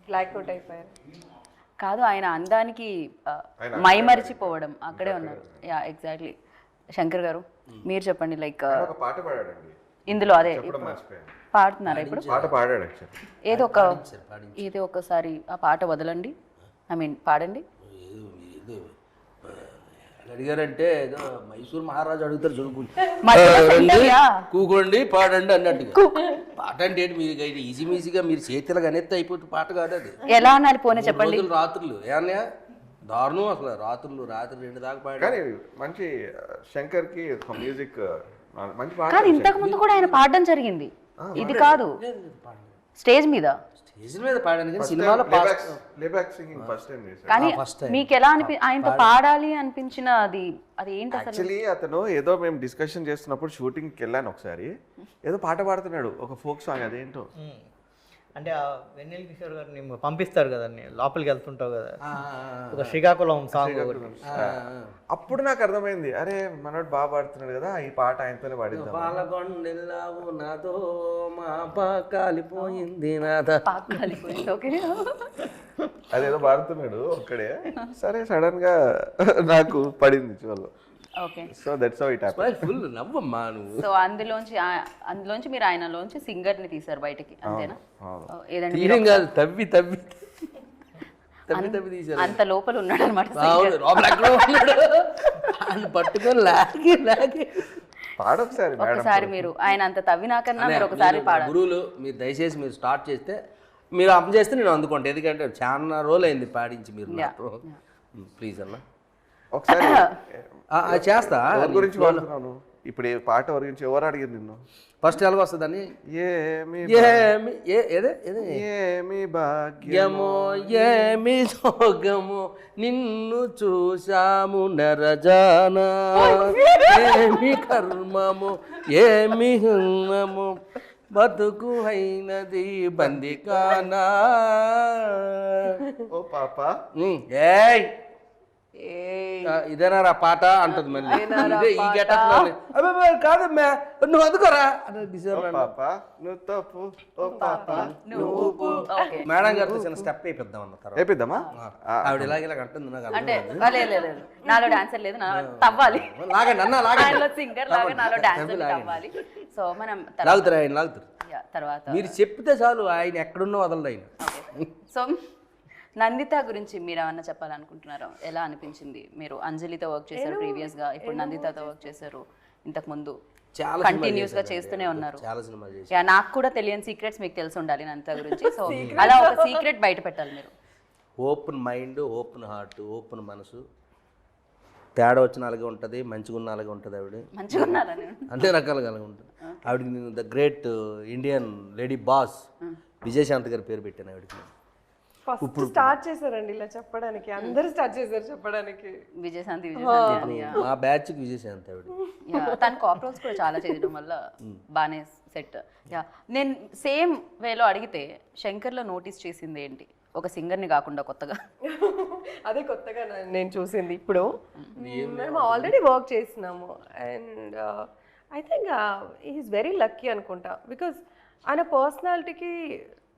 బ్లాక్అవుట్ అయిపోయారు. కాదు, ఆయన అందానికి మైమరిచిపోవడం అక్కడే ఉన్నారు. Yeah exactly. శంకర్ గారు మీరు చెప్పండి, లైక్ ఒక పాట పాడాడండి ఇందులో, అదే మర్చిపోయాను. పాడుతున్నారా ఇప్పుడు? పాట పాడాడు యాక్చువల్లీ. ఏదో ఒకసారి ఆ పాట వదలండి, ఐ మీన్ పాడండి. ఏదో అడిగారంటే ఏదో మైసూర్ మహారాజు అడుగుతారు చదువుకుంటే కూకోండి పాడండి అన్నట్టుగా. పాట అంటే ఏంటి, మీరు ఈజీగా మీరు చేతిలో గనెత్తి అయిపోతే పాట కాదు అది. ఎలా అనాలి పోనీ చెప్పండి. రాత్రులు ఏమన్నా దారుణం అసలు, రాత్రి 2 దాకా పాడారు. కానీ మంచి శంకర్ కి మ్యూజిక్ మంచి పాట. కానీ ఇంతకు ముందు కూడా ఆయన పాడడం జరిగింది, ఇది కాదు స్టేజ్ మీద. స్టేజ్ మీద పాడాను కానీ సినిమాలో ప్లేబ్యాక్ సింగింగ్ ఫస్ట్ టైం చేశాడు. కానీ మీకు ఎలా ఆయనతో పాడాలి అనిపించిన అది ఏంటి అసలు? యాక్చువల్లీ అతను ఏదో మేము డిస్కషన్ చేస్తున్నప్పుడు షూటింగ్కి వెళ్ళాను ఒకసారి, ఏదో పాట పాడుతున్నాడు ఒక ఫోక్ సాంగ్, అదేంటో. అంటే ఆ వెన్నెల కిషోర్ గారిని పంపిస్తారు కదా, లోపలికి వెళ్తుంటావు కదా, ఒక శ్రీకాకుళం సాంగ్ ఒకటి. అప్పుడు నాకు అర్థమైంది, అరే మనోడు బాగా పాడుతున్నాడు కదా, ఈ పాట ఆయనతోనే పాడిద్దాం. పాలకొండెల్లావు నాతో మా కాలిపోయింది నాదా. ఓకే, అదేదో పాడుతున్నాడు ఒక్కడే, సరే సడన్ గా నాకు పడింది చెవులో. Okay. So that's how it happened. Full నవ్వమ్మా నువ్వు. సో అందులోంచి మీరు ఆయనలోంచి సింగర్ ని తీశారు బయటకి, అంతేనా? ఏదండి తీరం కాదు, తవ్వి తీశారు. అంత లోపల ఉన్నాడు అనమాట. పట్టుకొని లాగి ఒకసారి మీరు ఆయన అంత తవ్వినాకన్నా మీరు ఒకసారి పాడాలి. గురువులు మీరు దయచేసి మీరు స్టార్ట్ చేస్తే, మీరు అప్ చేస్తే నేను అందుకుంటా, ఎందుకంటే చాలా రోజులు అయింది పాడించి మీరు. ప్లీజ్ అన్న ఒకసారి చేస్తా. ఎవరి గురించి పాడుతున్నాను ఇప్పుడు, ఈ పాట ఎవరి గురించి, ఎవరు అడిగారు నిన్ను? ఫస్ట్ ఎలాగ వస్తుందని, ఏమి భాగ్యమో ఏమి సోగమో నిన్ను చూశాము నరజానా, ఏమి కర్మము ఏమి హున్నము బతుకు అయినది బందికానా. ఓ పాప ఏయ్ ఇదేనా పాట అంటది మళ్ళీ. ఈ గెటప్ కాదమ్మా నువ్వు అందుకోరా మేడం గారితో చిన్న స్టెప్ వేయిద్దాం అన్న తర్వాత వేపిద్దామా? ఆవిడ ఇలాగ అంటుంది, నాకు అంటే నాలో డాన్సర్ లేదు, తవ్వాలి. సింగర్ లాగా నాలో డాన్సర్ తవ్వాలి. సో మనం లాగుతారు ఆయన లాగుతారు. తర్వాత మీరు చెప్తే చాలు, ఆయన ఎక్కడున్నో వదలడు ఆయన. సో నందిత గురించి మీరు ఏమన్నా చెప్పాలనుకుంటున్నారా? ఎలా అనిపించింది? మీరు అంజలితో వర్క్ చేశారు ప్రీవియస్ గా, ఇప్పుడు నందితతో వర్క్ చేశారు, ఇంతకు ముందు కంటిన్యూస్ గా చేస్తూనే ఉన్నారు. నాకు కూడా తెలియని సీక్రెట్స్ మీకు తెలిసి ఉండాలి నందిత గురించి. సో అలా ఒక సీక్రెట్ బయట పెట్టాలి మీరు. Open mind, open heart, open మనసు. తేడా వచ్చిన అలాగే ఉంటుంది, మంచిగా ఉన్న అలాగే ఉంటుంది. ఆవిడ మంచిగా ఉన్నారని అన్ని రకాలుగా అలాగే ఉంటుంది. ఆవిడకి నేను the great Indian lady boss Vijayashanti గారి పేరు పెట్టాను ఆవిడకి. ఫస్ట్ స్టార్ట్ చేశారండి ఇలా చెప్పడానికి, అందరూ స్టార్ట్ చేశారు చెప్పడానికి. విజయశాంతి మా బ్యాచ్ కి విజయశాంతి ఆవిడ. తన కాపరోల్స్ కూడా చాలా చేయడం వల్ల బాగానే సెట్. నేను సేమ్ వేలో అడిగితే శంకర్లో నోటీస్ చేసింది ఏంటి, ఒక సింగర్ని కాకుండా కొత్తగా? అదే కొత్తగా నేను చూసింది. ఇప్పుడు మేము ఆల్రెడీ వర్క్ చేసినాము and I think is very lucky అనుకుంటా, బికాస్ ఆయన పర్సనాలిటీకి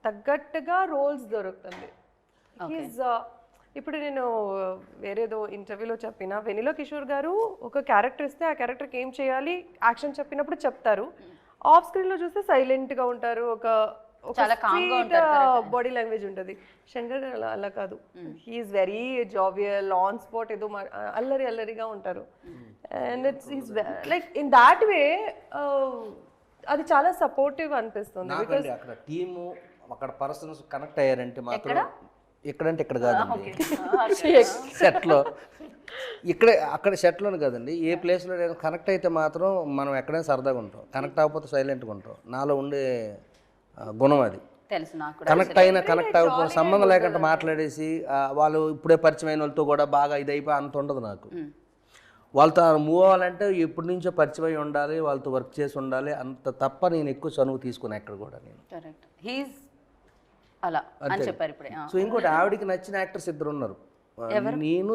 తగ్గట్టుగా రోల్స్ దొరుకుతుంది. ఇప్పుడు నేను వేరేదో ఇంటర్వ్యూలో చెప్పిన, వెన్నెల కిషోర్ గారు ఒక క్యారెక్టర్ ఇస్తే ఆ క్యారెక్టర్కి ఏం చేయాలి యాక్షన్ చెప్పినప్పుడు చెప్తారు, ఆఫ్ స్క్రీన్లో చూస్తే సైలెంట్గా ఉంటారు, చాలా calm గా ఉంటారు, బాడీ లాంగ్వేజ్ ఉంటుంది. శంకర్ గారు అలా కాదు. He's very jovial, on spot ఏదో అల్లరిగా ఉంటారు. And it's like in that way అది చాలా సపోర్టివ్ అనిపిస్తుంది. నాకండి అక్కడ టీము అక్కడ పర్సన్స్ కనెక్ట్ అయ్యారంటే మాత్రం ఇక్కడంటే ఇక్కడ కాదండి, సెట్లో ఇక్కడే అక్కడ సెట్లోనే కదండి, ఏ ప్లేస్లో కనెక్ట్ అయితే మాత్రం మనం ఎక్కడైనా సరదాగా ఉంటాం, కనెక్ట్ అవ్వకపోతే సైలెంట్గా ఉంటాం. నాలో ఉండే గుణం అది. తెలుసు నాకు కూడా. కనెక్ట్ అవ్వకపోతే సంబంధం లేకుండా మాట్లాడేసి వాళ్ళు ఇప్పుడే పరిచయం అయిన వాళ్ళతో కూడా బాగా ఇది అయిపోయి అంత ఉండదు నాకు. వాళ్ళతో మూవ్ అవ్వాలంటే ఎప్పటి నుంచో పరిచయం అయి ఉండాలి, వాళ్ళతో వర్క్ చేసి ఉండాలి, అంత తప్ప నేను ఎక్కువ చనువు తీసుకున్నాను ఎక్కడ కూడా నేను. కరెక్ట్, హీస్ అలా అని చెప్పారు ఇప్పుడే. సో ఇంకోటి ఆవిడకి నచ్చిన యాక్టర్స్ ఇద్దరు ఉన్నారు, నేను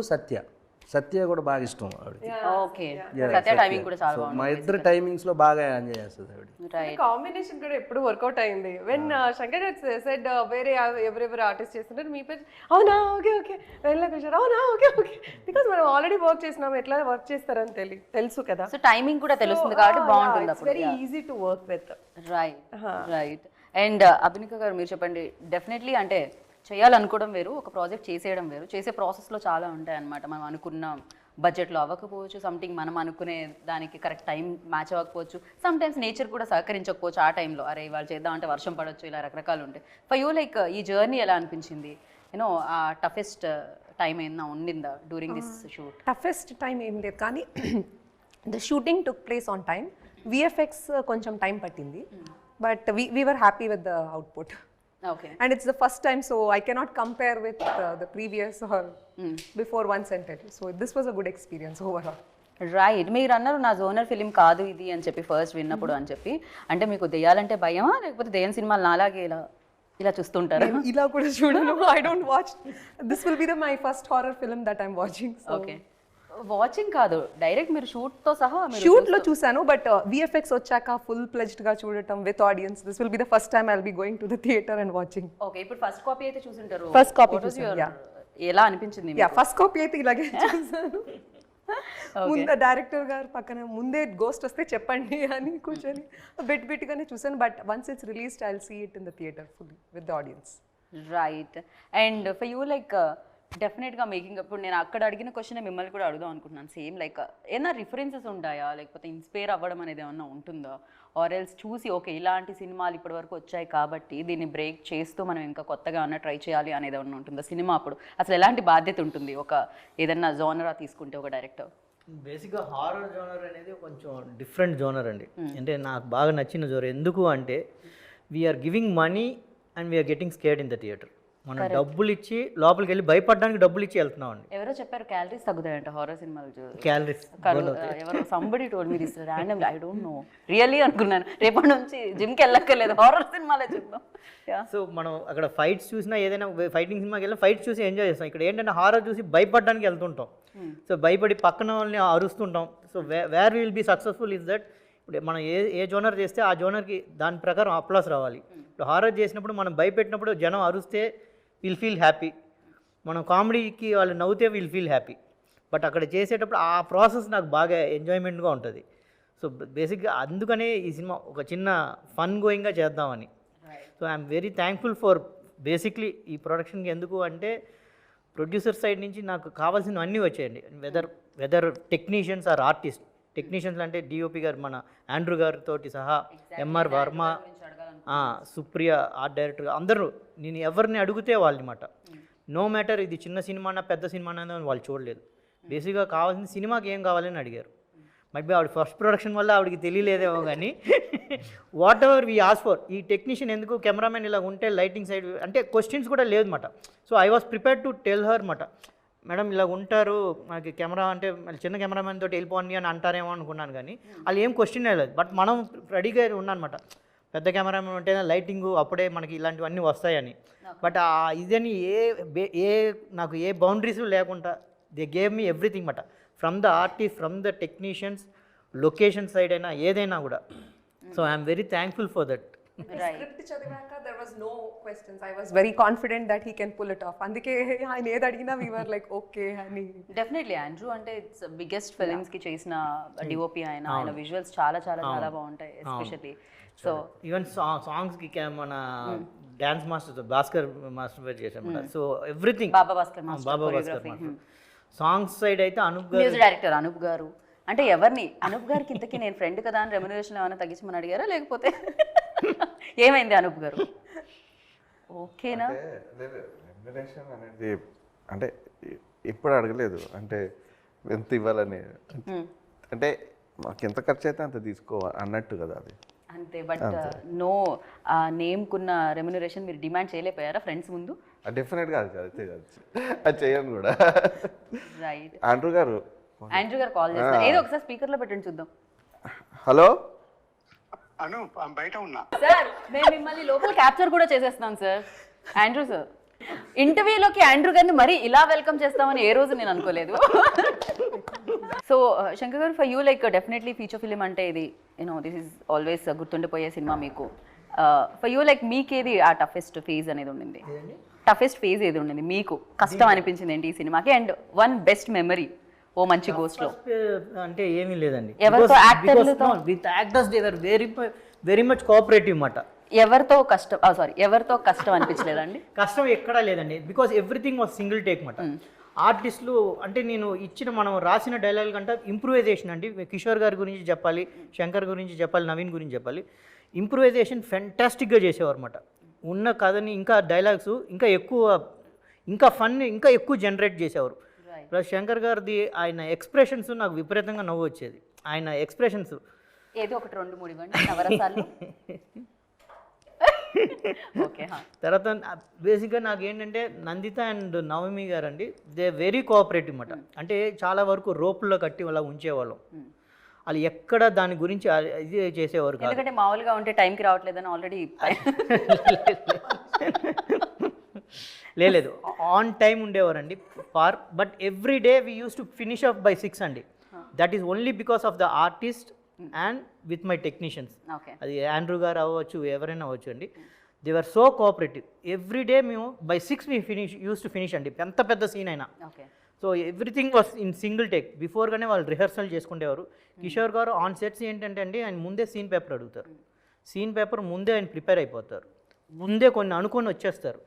సత్య కూడా బాగా ఇష్టం ఆవిడకి. ఓకే, సత్య టైమింగ్ కూడా చాలా బాగుంది. మా ఇద్దరు టైమింగ్స్ లో బాగా ఎంజాయ్ చేస్తుంది ఆవిడ. రైట్, కాంబినేషన్ కూడా ఎప్పుడు వర్కౌట్ అయింది. వెన్ శంకర్ సెడ్ వేరే ఎవరెవరు ఆర్టిస్ట్ చేస్తుంటారు మీ పేరు, అవునా ఓకే ఓకే వెళ్ళ కూర్చోరు, అవునా ఓకే ఓకే, బికాస్ మనం ఆల్రెడీ వర్క్ చేసినాం, ఎట్లా వర్క్ చేస్తారని తెలుసు కదా. సో టైమింగ్ కూడా తెలుస్తుంది కాబట్టి బాగుంటుంది అప్పుడు. Very easy to work with. Right. And Abhinika గారు మీరు చెప్పండి, డెఫినెట్లీ అంటే చేయాలనుకోవడం వేరు, ఒక ప్రాజెక్ట్ చేసేయడం వేరు. చేసే ప్రాసెస్లో చాలా ఉంటాయి అన్నమాట. మనం అనుకున్న బడ్జెట్లో అవ్వకపోవచ్చు, సంథింగ్ మనం అనుకునే దానికి కరెక్ట్ టైం మ్యాచ్ అవ్వకపోవచ్చు, సమ్టైమ్స్ నేచర్ కూడా సహకరించకపోవచ్చు ఆ టైంలో. అరే ఇవాళ చేద్దాం అంటే వర్షం పడవచ్చు, ఇలా రకరకాలు ఉంటాయి. ఫర్ యూ లైక్ ఈ జర్నీ ఎలా అనిపించింది? యూనో ఆ టఫెస్ట్ టైం ఏమన్నా ఉండిందా during this shoot? Toughest time ఏం లేదు, కానీ the shooting took place on time. VFX కొంచెం టైం పట్టింది, but we were happy with the output. Okay. And it's the first time, so I cannot compare with the previous or before once and tell you. So this was a good experience overall. Right, మీరు అన్నారు నా genre film కాదు ఇది అని చెప్పి first విన్నప్పుడు అని చెప్పి. అంటే మీకు దెయ్యాలంటే భయమా, లేకపోతే దెయ్యం సినిమాలు నాలాగే ఇలా చూస్తుంటారా? ఇలా కూడా చూడను. I don't watch. This will be my first horror film that I'm watching. So. Okay, watching కాదు, డైరెక్ట్ మీరు షూట్తో సహా షూట్ లో చూసాను, బట్ విఎఫ్ఎక్స్ వచ్చాక ఫుల్ ప్లెజ్డ్ గా చూడటం with audience, this will be the first time I will be going to the theatre and watching. Okay, ఇప్పుడు first copy అయితే చూసుంటారు. First copy What was చూసాను, your- ఎలా అనిపించింది? యా, ఫస్ట్ కాపీ అయితే ఇలాగే చూసాను. ముందు డైరెక్టర్ గారు పక్కన ముందే గోస్ట్ వస్తే చెప్పండి అని కూర్చొని బిట్గానే చూసాను, but once it's released I will see it in the theatre fully with the audience. Right. And for you like డెఫినెట్గా మేకింగ్, ఇప్పుడు నేను అక్కడ అడిగిన క్వశ్చన్ మిమ్మల్ని కూడా అడుగుదాం అనుకుంటున్నాను. సేమ్ లైక్ ఏమైనా రిఫరెన్సెస్ ఉంటాయా, లేకపోతే ఇన్స్పైర్ అవ్వడం అనేది ఏమన్నా ఉంటుందా? ఆర్ ఎల్స్ చూసి ఓకే ఇలాంటి సినిమాలు ఇప్పటి వరకు వచ్చాయి కాబట్టి దీన్ని బ్రేక్ చేస్తూ మనం ఇంకా కొత్తగా అన్న ట్రై చేయాలి అనేది ఏమన్నా ఉంటుందా సినిమా అప్పుడు? అసలు ఎలాంటి బాధ్యత ఉంటుంది ఒక ఏదన్నా జోనరా తీసుకుంటే ఒక డైరెక్టర్? బేసిక్గా హారర్ జోనర్ అనేది కొంచెం డిఫరెంట్ జోనర్ అండి. అంటే నాకు బాగా నచ్చిన జోనర్. ఎందుకు అంటే we're giving money and we're getting scared in the theatre. మనం డబ్బులు ఇచ్చి లోపలికి వెళ్ళి భయపడడానికి డబ్బులు ఇచ్చి వెళ్తున్నాం అండి. ఎవరో చెప్పారు క్యాలరీస్ తగ్గుతాయంట హారర్ సినిమాలు. క్యాలరీస్ ఎవరో somebody told me this randomly, I don't know really అనుకున్నాను. రేపటి నుంచి జిమ్కి వెళ్ళక్కర్లేదు, హారర్ సినిమాలే చూద్దాం. సో మనం అక్కడ ఫైట్స్ చూసినా, ఏదైనా ఫైటింగ్ సినిమాకి వెళ్ళినా ఫైట్స్ చూసి ఎంజాయ్ చేస్తాం. ఇక్కడ ఏంటంటే హారర్ చూసి భయపడడానికి వెళ్తుంటాం. సో భయపడి పక్కన వాళ్ళని అరుస్తుంటాం. So where will be successful is that ఇప్పుడు మనం ఏ జోనర్ చేస్తే ఆ జోనర్కి దాని ప్రకారం అప్లాస్ రావాలి. ఇప్పుడు హారర్ చేసినప్పుడు మనం భయపెట్టినప్పుడు జనం అరుస్తే విల్ ఫీల్ హ్యాపీ, మనం కామెడీకి వాళ్ళు నవ్వుతే విల్ ఫీల్ హ్యాపీ. బట్ అక్కడ చేసేటప్పుడు ఆ ప్రాసెస్ నాకు బాగా ఎంజాయ్మెంట్గా ఉంటుంది. సో బేసిక్గా అందుకనే ఈ సినిమా ఒక చిన్న ఫన్ గోయింగ్గా చేద్దామని. So I'm very thankful for basically ఈ ప్రొడక్షన్కి. ఎందుకు అంటే ప్రొడ్యూసర్ సైడ్ నుంచి నాకు కావాల్సినవి అన్నీ వచ్చాయండి. Whether technicians or artist. Technicians అంటే డిఓపి గారు మన ఆండ్రూ గారితో సహా, MR Varma, Supriya art director, అందరూ నేను ఎవరిని అడిగితే వాళ్ళనమాట. నో మ్యాటర్ ఇది చిన్న సినిమానా పెద్ద సినిమానా అని వాళ్ళు చూడలేదు. బేసిక్గా కావాల్సిన సినిమాకి ఏం కావాలని అడిగారు. మైబీ ఆవిడ ఫస్ట్ ప్రొడక్షన్ వల్ల ఆవిడకి తెలియలేదేమో కానీ whatever we ask for. ఈ టెక్నీషియన్ ఎందుకు, కెమెరామెన్ ఇలా ఉంటే లైటింగ్ సైడ్ అంటే క్వశ్చన్స్ కూడా లేదన్నమాట. So I was prepared to tell her మాట, మేడం ఇలా ఉంటారు, మనకి కెమెరా అంటే చిన్న కెమెరామెన్ తోటి వెళ్ళిపోండి అని అంటారేమో అనుకున్నాను, కానీ వాళ్ళు ఏం క్వశ్చన్ లేదు. బట్ మనం రెడీగా ఉన్నానమాట, పెద్ద కెమెరామెన్ ఉంటేనే లైటింగు అప్పుడే మనకి ఇలాంటివన్నీ వస్తాయని. బట్ ఇదని నాకు ఏ బౌండరీస్ లేకుండా దే గేవ్ మీ ఎవ్రీథింగ్ మాట, from the artist, from the technicians, location side అయినా ఏదైనా కూడా. So I'm very thankful for that. Script చదివాక there was no questions. I was very confident that he can pull it off. అందుకే ఆయన ఏది అడిగినా we were like okay అని. Definitely Andrew అంటే ఇట్స్ బిగ్గెస్ట్ ఫిలిమ్స్ కి చేసిన డిఓపి ఆయన విజువల్స్ చాలా చాలా చాలా బాగుంటాయి ఎస్పెషల్లీ. సో ఈవెన్ సాంగ్స్కి మన డ్యాన్స్ మాస్టర్ భాస్కర్ మాస్టర్ పేరు చేసాం. సో ఎవ్రీథింగ్ బాబా భాస్కర్ బాబా భాస్కర్ మాస్టర్. సాంగ్స్ సైడ్ అయితే అనూప్ గారు, మ్యూజిక్ డైరెక్టర్ అనూప్ గారు. అంటే ఎవరిని అనూప్ గారికి ఇంతకీ నేను ఫ్రెండ్ కదా అని రెమ్యునరేషన్ ఏమైనా తగ్గించమని అడిగారా లేకపోతే ఏమైంది అనూప్ గారు? ఓకేనా? రెమ్యునరేషన్ అనేది అంటే ఎప్పుడు అడగలేదు, అంటే ఎంత ఇవ్వాలని, అంటే మాకు ఎంత ఖర్చు అయితే అంత తీసుకోవాలి అన్నట్టు కదా అది అంతే. బట్ నో నేమ్కున్న రెమ్యునరేషన్ మీరు డిమాండ్ చేయలేకపోయారా ఫ్రెండ్స్ ముందు? డెఫినెట్గా అది అయితే కాదు, అది చేయను కూడా. రైట్. ఆండ్రూ గారు కాల్ చేస్తారు, ఏదో ఒకసారి స్పీకర్ లో పెట్టండి చూద్దాం. హలో అను, బయట ఉన్నా సార్, మేము మిమ్మల్ని లోపల క్యాప్చర్ కూడా చేసేస్తున్నాం సార్. ఆండ్రూ సార్, ఇంటర్వ్యూలోకి ఆండ్రూ గారిని మరీ ఇలా వెల్కమ్ చేస్తామని ఏ రోజు నేను అనుకోలేదు. సో శంకర్ గారు, for you like definitely feature film అంటే ఇది దిస్ ఈజ్ ఆల్వేస్ గుర్తుండిపోయే సినిమా మీకు. ఫర్ యూ లైక్ మీకేది ఆ టఫెస్ట్ ఫేజ్ అనేది ఉండింది? టఫెస్ట్ ఫేజ్ ఏది ఉండింది మీకు? కష్టం అనిపించింది ఏంటి ఈ సినిమాకి? అండ్ వన్ బెస్ట్ మెమరీ ఓ మంచి గోస్ట్ లో? అంటే ఏమీ లేదండి, ఎవరితో యాక్టర్లతో? With actors they were very much cooperative మాట. ఎవరితో కష్టం అనిపించలేదండి? కష్టం ఎక్కడా లేదండి, because everything was single take మాట. ఆర్టిస్టులు అంటే నేను ఇచ్చిన మనం రాసిన డైలాగ్ కంటే ఇంప్రూవైజేషన్ అండి. కిషోర్ గారి గురించి చెప్పాలి, శంకర్ గురించి చెప్పాలి, నవీన్ గురించి చెప్పాలి. ఇంప్రూవైజేషన్ ఫెంటాస్టిక్గా చేసేవారు అన్నమాట. ఉన్న కథని ఇంకా డైలాగ్స్ ఇంకా ఎక్కువ, ఇంకా ఫన్ ఇంకా ఎక్కువ జనరేట్ చేసేవారు. ప్లస్ శంకర్ గారిది ఆయన ఎక్స్ప్రెషన్స్ నాకు విపరీతంగా నవ్వు వచ్చేది. ఆయన ఎక్స్ప్రెషన్స్ ఏదో ఒకటి 2-3 ఇవ్వండి నవరసాలు. ఓకే. తర్వాత బేసిక్గా నాకు ఏంటంటే నందిత అండ్ నవమి గారు అండి, దే వెరీ కోఆపరేటివ్ అన్నమాట. అంటే చాలా వరకు రోపుల్లో కట్టి అలా ఉంచేవాళ్ళం. వాళ్ళు ఎక్కడ దాని గురించి ఇది చేసేవారు కాదు. ఎందుకంటే మామూలుగా ఉంటే టైంకి రావట్లేదని ఆల్రెడీ లేదు, ఆన్ టైం ఉండేవారండి but every day we use to finish off by 6 అండి. That is only because of the artist and with my technicians. అది ఆండ్రూ గారు అవ్వచ్చు, ఎవరైనా అవ్వచ్చు అండి. They were so cooperative. Every day మేము బై 6 మీ యూస్ టు ఫినిష్ అండి, ఎంత పెద్ద సీన్ అయినా. So everything was in single take. బిఫోర్గానే వాళ్ళు రిహర్సల్ చేసుకునేవారు. కిషోర్ గారు ఆన్ సెట్స్ ఏంటంటే అండి, ఆయన ముందే సీన్ పేపర్ అడుగుతారు. సీన్ పేపర్ ముందే ఆయన ప్రిపేర్ అయిపోతారు, ముందే కొన్ని అనుకొని వచ్చేస్తారు.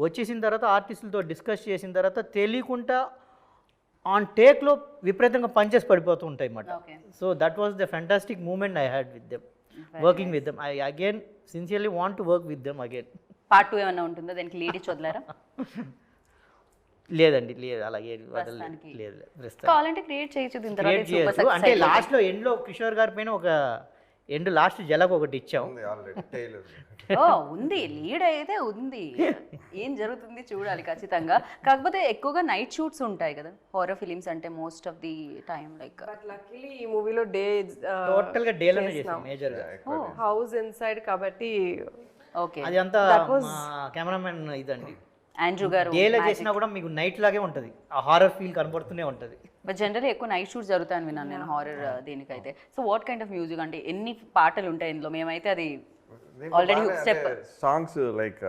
వచ్చేసిన తర్వాత ఆర్టిస్టులతో డిస్కస్ చేసిన తర్వాత తెలియకుండా ఆన్ టేక్లో విపరీతంగా పంచెస్ పడిపోతూ ఉంటాయి అన్నమాట. So that was the fantastic moment I had with them, working with them. I again sincerely want to work with them again. Part 2 ఏమన్నా ఉంటుందో దానికి లీడ్ ఇచ్చి వదిలేరా? లేదండి, లేదు, అలాగే లేదు. కావాలంటే క్రియేట్ చేయొచ్చు. అంటే లాస్ట్లో ఎండ్లో కిషోర్ గారి పైన ఒక ఎండ్ లాస్ట్ జలకు ఒకటి ఇచ్చాం. ఉంది, లీడ్ అయితే ఉంది. ఏం జరుగుతుంది చూడాలి ఖచ్చితంగా. కాకపోతే ఎక్కువగా నైట్ షూట్స్ ఉంటాయి కదా హారర్ ఫిలిమ్స్ అంటే, most of the time like. But luckily ఈ మూవీలో డే టోటల్ గా డేలోనే చేసాం మేజర్ గా. హౌస్ ఇన్సైడ్ కాబట్టి ఓకే, అది అంతా కెమెరామెన్ ఇదండి. ఆండ్రూ గారు డేలో చేసినా కూడా మీకు నైట్ లాగే ఉంటుంది, ఆ హారర్ ఫీల్ కనబడుతూనే ఉంటుంది. బట్ జనరల్లీ ఎక్కువ నైట్ షూట్స్ జరుగుతాయని విన్నాను నేను హారర్ దీనికైతే. So what kind of music అంటే ఎన్ని పాటలు ఉంటాయి ఇందులో? మేమైతే అది ఆల్రెడీ స్టెప్ సాంగ్స్ లైక్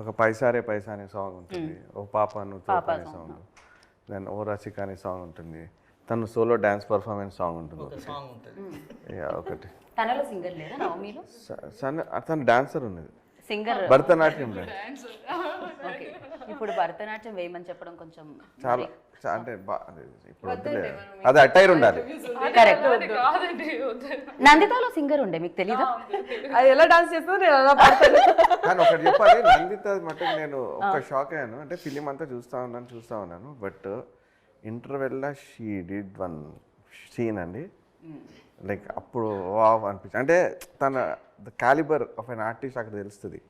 ఒక పైసారే పైసా అనే సాంగ్ ఉంటుంది, ఓ పాప నువ్వు అనే సాంగ్, దెన్ ఓ రసిక అనే సాంగ్ ఉంటుంది, తను సోలో డాన్స్ పర్ఫార్మెన్స్ సాంగ్ ఉంటుంది ఒకటి. తనలో సింగర్ లేదా నవమీలో? తను డాన్సర్ ఉన్నది, సింగర్ భరతనాట్యం. ఓకే, ఇప్పుడు భరతనాట్యం వేయమని చెప్పడం కొంచెం చాలా అంటే ఇప్పుడు అది అటైర్ ఉండాలి. కరెక్ట్. నందితాలో సింగర్ ఉండే, మీకు తెలీదా? అది ఎలా డాన్స్ చేస్తుందో నేను అలా పాడతాను. కానీ ఒకటి చెప్పాలి, నందిత మటుకు నేను ఒక షాక్ అయ్యాను. అంటే ఫిలిం అంతా చూస్తా ఉన్నాను బట్ ఇంటర్వెల్లో షీ డిడ్ వన్ సీన్ అండి, లైక్ అప్పుడు వావ్ అనిపించింది. అంటే తన the caliber of an artist అక్కడ తెలుస్తుంది,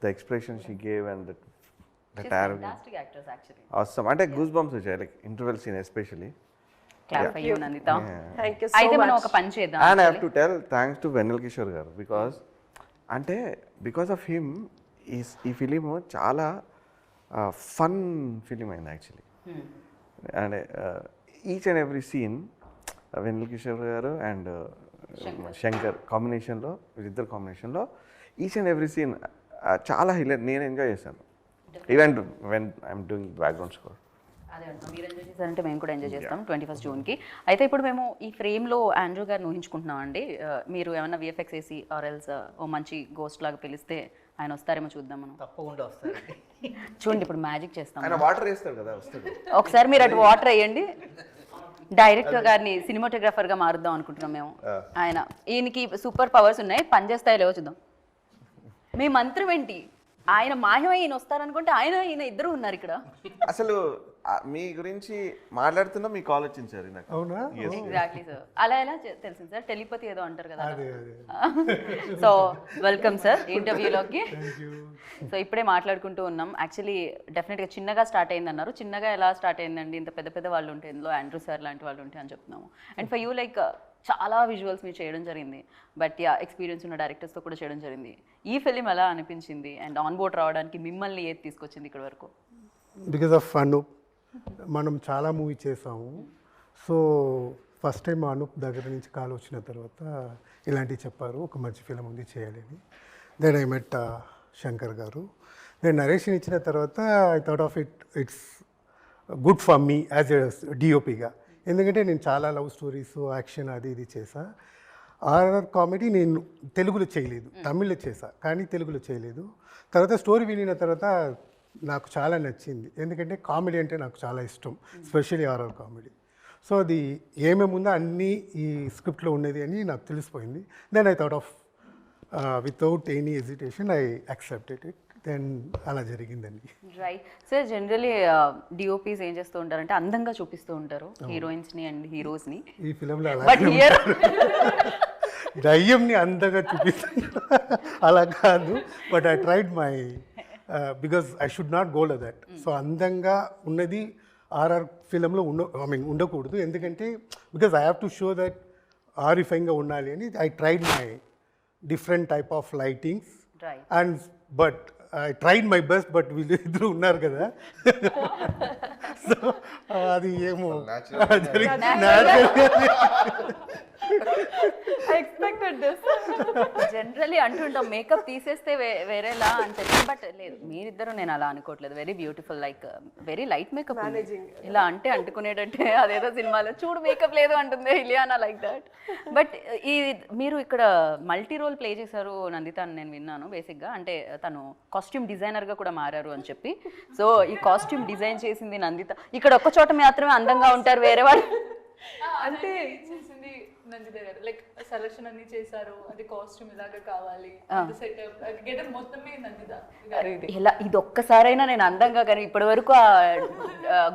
the expression she gave and అవసరం. అంటే గూస్ బంప్స్ వచ్చాయి like interval scene especially. Thank you so అయితే మనం much. ఒక పని చేద్దాం. And I have to tell thanks to Vennela Kishore గారు, బికాస్ ఆఫ్ హిమ్ ఈ ఫిలిం చాలా ఫన్ ఫిలిం అయింది actually. And each and every scene వెన్నెల కిషోర్ గారు అండ్ శంకర్ కాంబినేషన్లో, వీళ్ళిద్దరు కాంబినేషన్లో ఈచ్ అండ్ ఎవ్రీ సీన్ చాలా హైలైట్, నేను ఎంజాయ్ చేశాను. Even when I'm doing background score. అదే అంటున్నాం, మీరు ఎంజాయ్ చేశారంటే మేము కూడా ఎంజాయ్ చేస్తాం 21st జూన్కి. అయితే ఇప్పుడు మేము ఈ ఫ్రేమ్లో ఆండ్రూ గారిని ఊహించుకుంటున్నాం అండి. మీరు ఏమన్నా విఎఫ్ఎక్స్ వేసి ఆర్ ఎల్స్ ఓ మంచి గోస్ట్ లాగా పిలిస్తే ఆయన వస్తారేమో చూద్దాం మనం. తప్పకుండా వస్తారండి. చూడండి ఇప్పుడు మ్యాజిక్ చేస్తాం. ఆయన వాటర్ వేస్తాడు కదా, వస్తాడు. ఒకసారి మీరు అటు వాటర్ వేయండి. డైరెక్టర్ గారిని సినిమాటోగ్రాఫర్గా మారుద్దాం అనుకుంటున్నాం మేము. ఈయనకి సూపర్ పవర్స్ ఉన్నాయి, పనిచేస్తాయో లేవో చూద్దాం. మీ మంత్రం ఏంటి? ఆయన మాయమై ఈయన వస్తారనుకుంటే ఈయన ఇద్దరు ఉన్నారు ఇక్కడ. అసలు మీ గురించి మాట్లాడుతున్నా మీకు ఆలోచించారు నాకు. అవునా? Exactly sir. అలా ఎలా తెలిసింది సార్? టెలిపతి ఏదో అంటారు కదా. సో వెల్కమ్ సార్ ఇంటర్వ్యూలోకి. సో ఇప్పుడే మాట్లాడుకుంటూ ఉన్నాం. యాక్చువల్లీ డెఫినెట్గా చిన్నగా స్టార్ట్ అయింది అన్నారు. చిన్నగా ఎలా స్టార్ట్ అయిందండి? ఇంత పెద్ద పెద్ద వాళ్ళు ఉంటే, ఇందులో ఆండ్రూ సార్ లాంటి వాళ్ళు ఉంటే అని చెప్తున్నాము. అండ్ ఫర్ యూ లైక్ చాలా విజువల్స్ మీరు చేయడం జరిగింది, బట్ ఎక్స్పీరియన్స్ ఉన్న డైరెక్టర్స్తో కూడా చేయడం జరిగింది. ఈ ఫిలిం ఎలా అనిపించింది? అండ్ ఆన్ బోర్డ్ రావడానికి మిమ్మల్ని ఏది తీసుకొచ్చింది ఇక్కడ వరకు? బికాజ్ ఆఫ్ అనూప్ మనం చాలా మూవీ చేసాము. సో ఫస్ట్ టైం అనూప్ దగ్గర నుంచి కాల్ వచ్చిన తర్వాత ఇలాంటివి చెప్పారు, ఒక మంచి ఫిలిం ఉంది చేయాలని. దెన్ ఐ మెట్ శంకర్ గారు. నేను నరేషన్ ఇచ్చిన తర్వాత I thought of it's good for me as a డిఓపిగా. ఎందుకంటే నేను చాలా లవ్ స్టోరీస్, యాక్షన్ అది ఇది చేసా. హారర్ కామెడీ నేను తెలుగులో చేయలేదు, తమిళ్లో చేసా, కానీ తెలుగులో చేయలేదు. తర్వాత స్టోరీ వినిన తర్వాత నాకు చాలా నచ్చింది, ఎందుకంటే కామెడీ అంటే నాకు చాలా ఇష్టం, స్పెషల్లీ హారర్ కామెడీ. సో అది ఏమేమి ఉందో అన్నీ ఈ స్క్రిప్ట్లో ఉన్నది అని నాకు తెలిసిపోయింది. Then I thought of without any hesitation I accepted it. Then అలా జరిగిందండి. Right sir. జనరలీ డిఓపీస్ ఏం చేస్తూ ఉంటారంటే అందంగా చూపిస్తూ ఉంటారు హీరోయిన్స్ని అండ్ హీరోస్ని. ఈ ఫిలింలో బట్ హియర్ దయ్యంని అందంగా చూపిస్తాను అలా కాదు. But I tried my because I should not go to that. So అందంగా ఉన్నది ఆర్ఆర్ ఫిలింలో ఉండకూడదు, ఎందుకంటే because I have to show that ఆరిఫైంగ్గా ఉండాలి అని I tried my different type of lightings. And but I tried my best, but వీళ్ళు ఇద్దరు ఉన్నారు కదా. సో అది ఏమో జనరలీ అంటుంటాం మేకప్ తీసేస్తే వేరేలా అని చెప్పి, బట్ లేదు మీరిద్దరు నేను అలా అనుకోవట్లేదు. Very beautiful, like very light makeup. ఇలా అంటే అంటుకునేటంటే అదేదో సినిమాలో చూడు మేకప్ లేదు అంటుంది ఇలియానా, లైక్ దట్. బట్ ఈ మీరు ఇక్కడ మల్టీ రోల్ ప్లే చేశారు నందిత అని నేను విన్నాను. బేసిక్గా అంటే తను కాస్ట్యూమ్ డిజైనర్గా కూడా మారారు అని చెప్పి. సో ఈ కాస్ట్యూమ్ డిజైన్ చేసింది నందిత. ఇక్కడ ఒక్క చోట మాత్రమే అందంగా ఉంటారు, వేరే వాళ్ళు అంటే చేసింది నందిత గారు. లైక్ సెలక్షన్ అన్ని చేశారు, అది కాస్ట్యూమ్ ఇలాగా కావాలి, సెటప్ గెటప్ మొత్తమే నందిత. ఇలా ఇది ఒక్కసారైనా నేను అందంగా, కానీ ఇప్పటి వరకు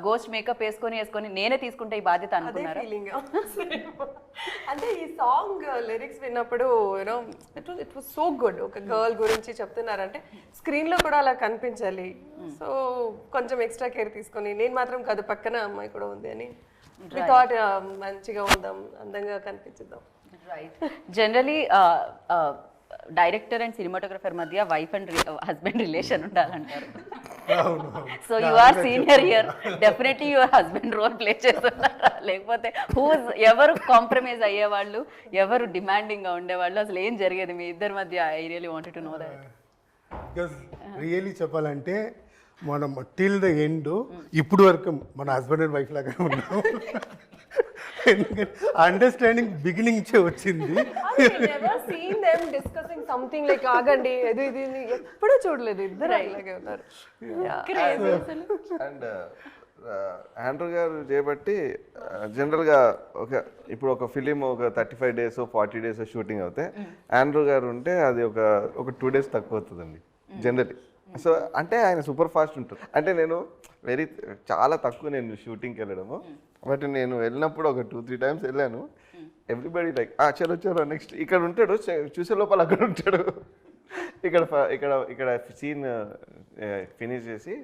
గోస్ట్ మేకప్ వేసుకొని నేనే తీసుకుంటే ఈ బాధ్యత అనుకున్నారా? అంటే ఈ సాంగ్ లిరిక్స్ విన్నప్పుడు you know it was so good. ఒక గర్ల్ గురించి చెప్తున్నారంటే స్క్రీన్లో కూడా అలా కనిపించాలి. సో కొంచెం ఎక్స్ట్రా కేర్ తీసుకొని, నేను మాత్రం కాదు పక్కన అమ్మాయి కూడా ఉంది అని వి థాట్ మంచిగా ఉందాం, అందంగా కనిపించుద్దాం. Right. Generally director and cinematographer మధ్య వైఫ్ అండ్ హస్బెండ్ రిలేషన్ ఉండాలంటారు. So you are senior here, definitely your husband role play చేస్తున్నారా? లేకపోతే ఎవరు కాంప్రమైజ్ అయ్యేవాళ్ళు, ఎవరు డిమాండింగ్గా ఉండేవాళ్ళు, అసలు ఏం జరిగేది మీ ఇద్దరి మధ్య? I really wanted to know that. Because really చెప్పాలంటే మనం టిల్ ద ఎండ్ ఇప్పుడు వరకు మన హస్బెండ్ అండ్ వైఫ్ లాగా ఉన్నాం. ఎందుకంటే అండర్స్టాండింగ్ బిగినింగ్ నుంచే వచ్చింది. డిస్కసింగ్ సంథింగ్ లైక్ ఆగండి ఇది ఇది ఎప్పుడూ చూడలేదు, ఇద్దరు ఇలాగే ఉన్నారు. అండ్ ఆండ్రూ గారు చేయబట్టి జనరల్గా ఇప్పుడు ఒక ఫిలిం ఒక 35 days 40 days షూటింగ్ అవుతే, ఆండ్రూ గారు ఉంటే అది ఒక 2 days తక్కువ అవుతుందండి జనరలీ. సో అంటే ఆయన సూపర్ ఫాస్ట్ ఉంటారు. అంటే నేను చాలా తక్కువ నేను షూటింగ్కి వెళ్ళడము, బట్ నేను వెళ్ళినప్పుడు ఒక 2-3 times వెళ్ళాను. ఎవ్రీబడి లైక్ చలో నెక్స్ట్ ఇక్కడ ఉంటాడు, చూసే లోపల అక్కడ ఉంటాడు. ఇక్కడ సీన్ ఫినిష్ చేసి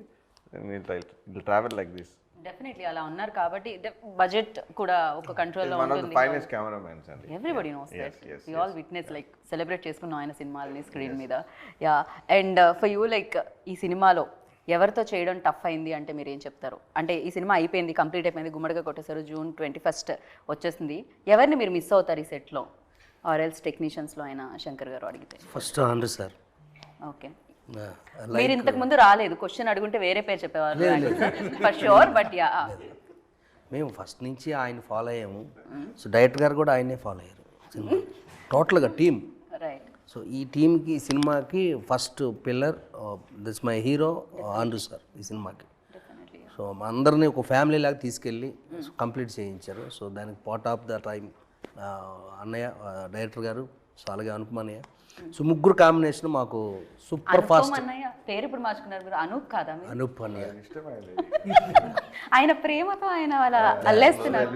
ట్రావెల్ లైక్ దిస్. డెఫినెట్లీ అలా ఉన్నారు కాబట్టి బడ్జెట్ కూడా ఒక కంట్రోల్లో ఉంటుంది. ఫైనాన్స్ కెమెరామెన్స్ అండి, everybody knows that. We all witness, like celebrate చేసుకున్నాం ఆయన సినిమాలని స్క్రీన్ మీద. Yeah. And for you like ఈ సినిమాలో ఎవరితో చేయడం టఫ్ అయింది అంటే మీరు ఏం చెప్తారు? అంటే ఈ సినిమా అయిపోయింది, కంప్లీట్ అయిపోయింది, గుమ్మడిగా కొట్టేశారు, June 21st వచ్చేసింది. ఎవరిని మీరు మిస్ అవుతారు ఈ సెట్లో? ఆర్ ఎల్స్ టెక్నీషియన్స్లో అయినా శంకర్ గారు అడిగితే? First Andrew sir. ఓకే, మీరు ఇంతకు ముందు రాలేదు, క్వశ్చన్ అడుగుంటే వేరే పేరు చెప్పేవారు ఫర్ షూర్. బట్ యా, మేము ఫస్ట్ నుంచి ఆయన ఫాలో అయ్యాము. సో డైరెక్టర్ గారు కూడా ఆయనే ఫాలో అయ్యారు సినిమా టోటల్గా టీమ్. రైట్. సో ఈ టీంకి సినిమాకి first pillar this my hero Andrew sir ఈ సినిమాకి. సో మా అందరినీ ఒక ఫ్యామిలీ లాగా తీసుకెళ్ళి కంప్లీట్ చేయించారు. సో దానికి పార్ట్ ఆఫ్ ద టైం అన్నయ్య డైరెక్టర్ గారు, సో అలాగే అనుపమ అన్నయ్య. సో ముగ్గురు కాంబినేషన్ మాకు సూపర్ ఫాస్ట్. అన్నయ్య పేరు ఇప్పుడు మార్చుకున్నారు మీరు, అనూప్ కాదా మీరు? అనూప్ అన్నయ్య. ఆయన ప్రేమతో ఆయన వాళ్ళ అల్లేస్తున్నారు.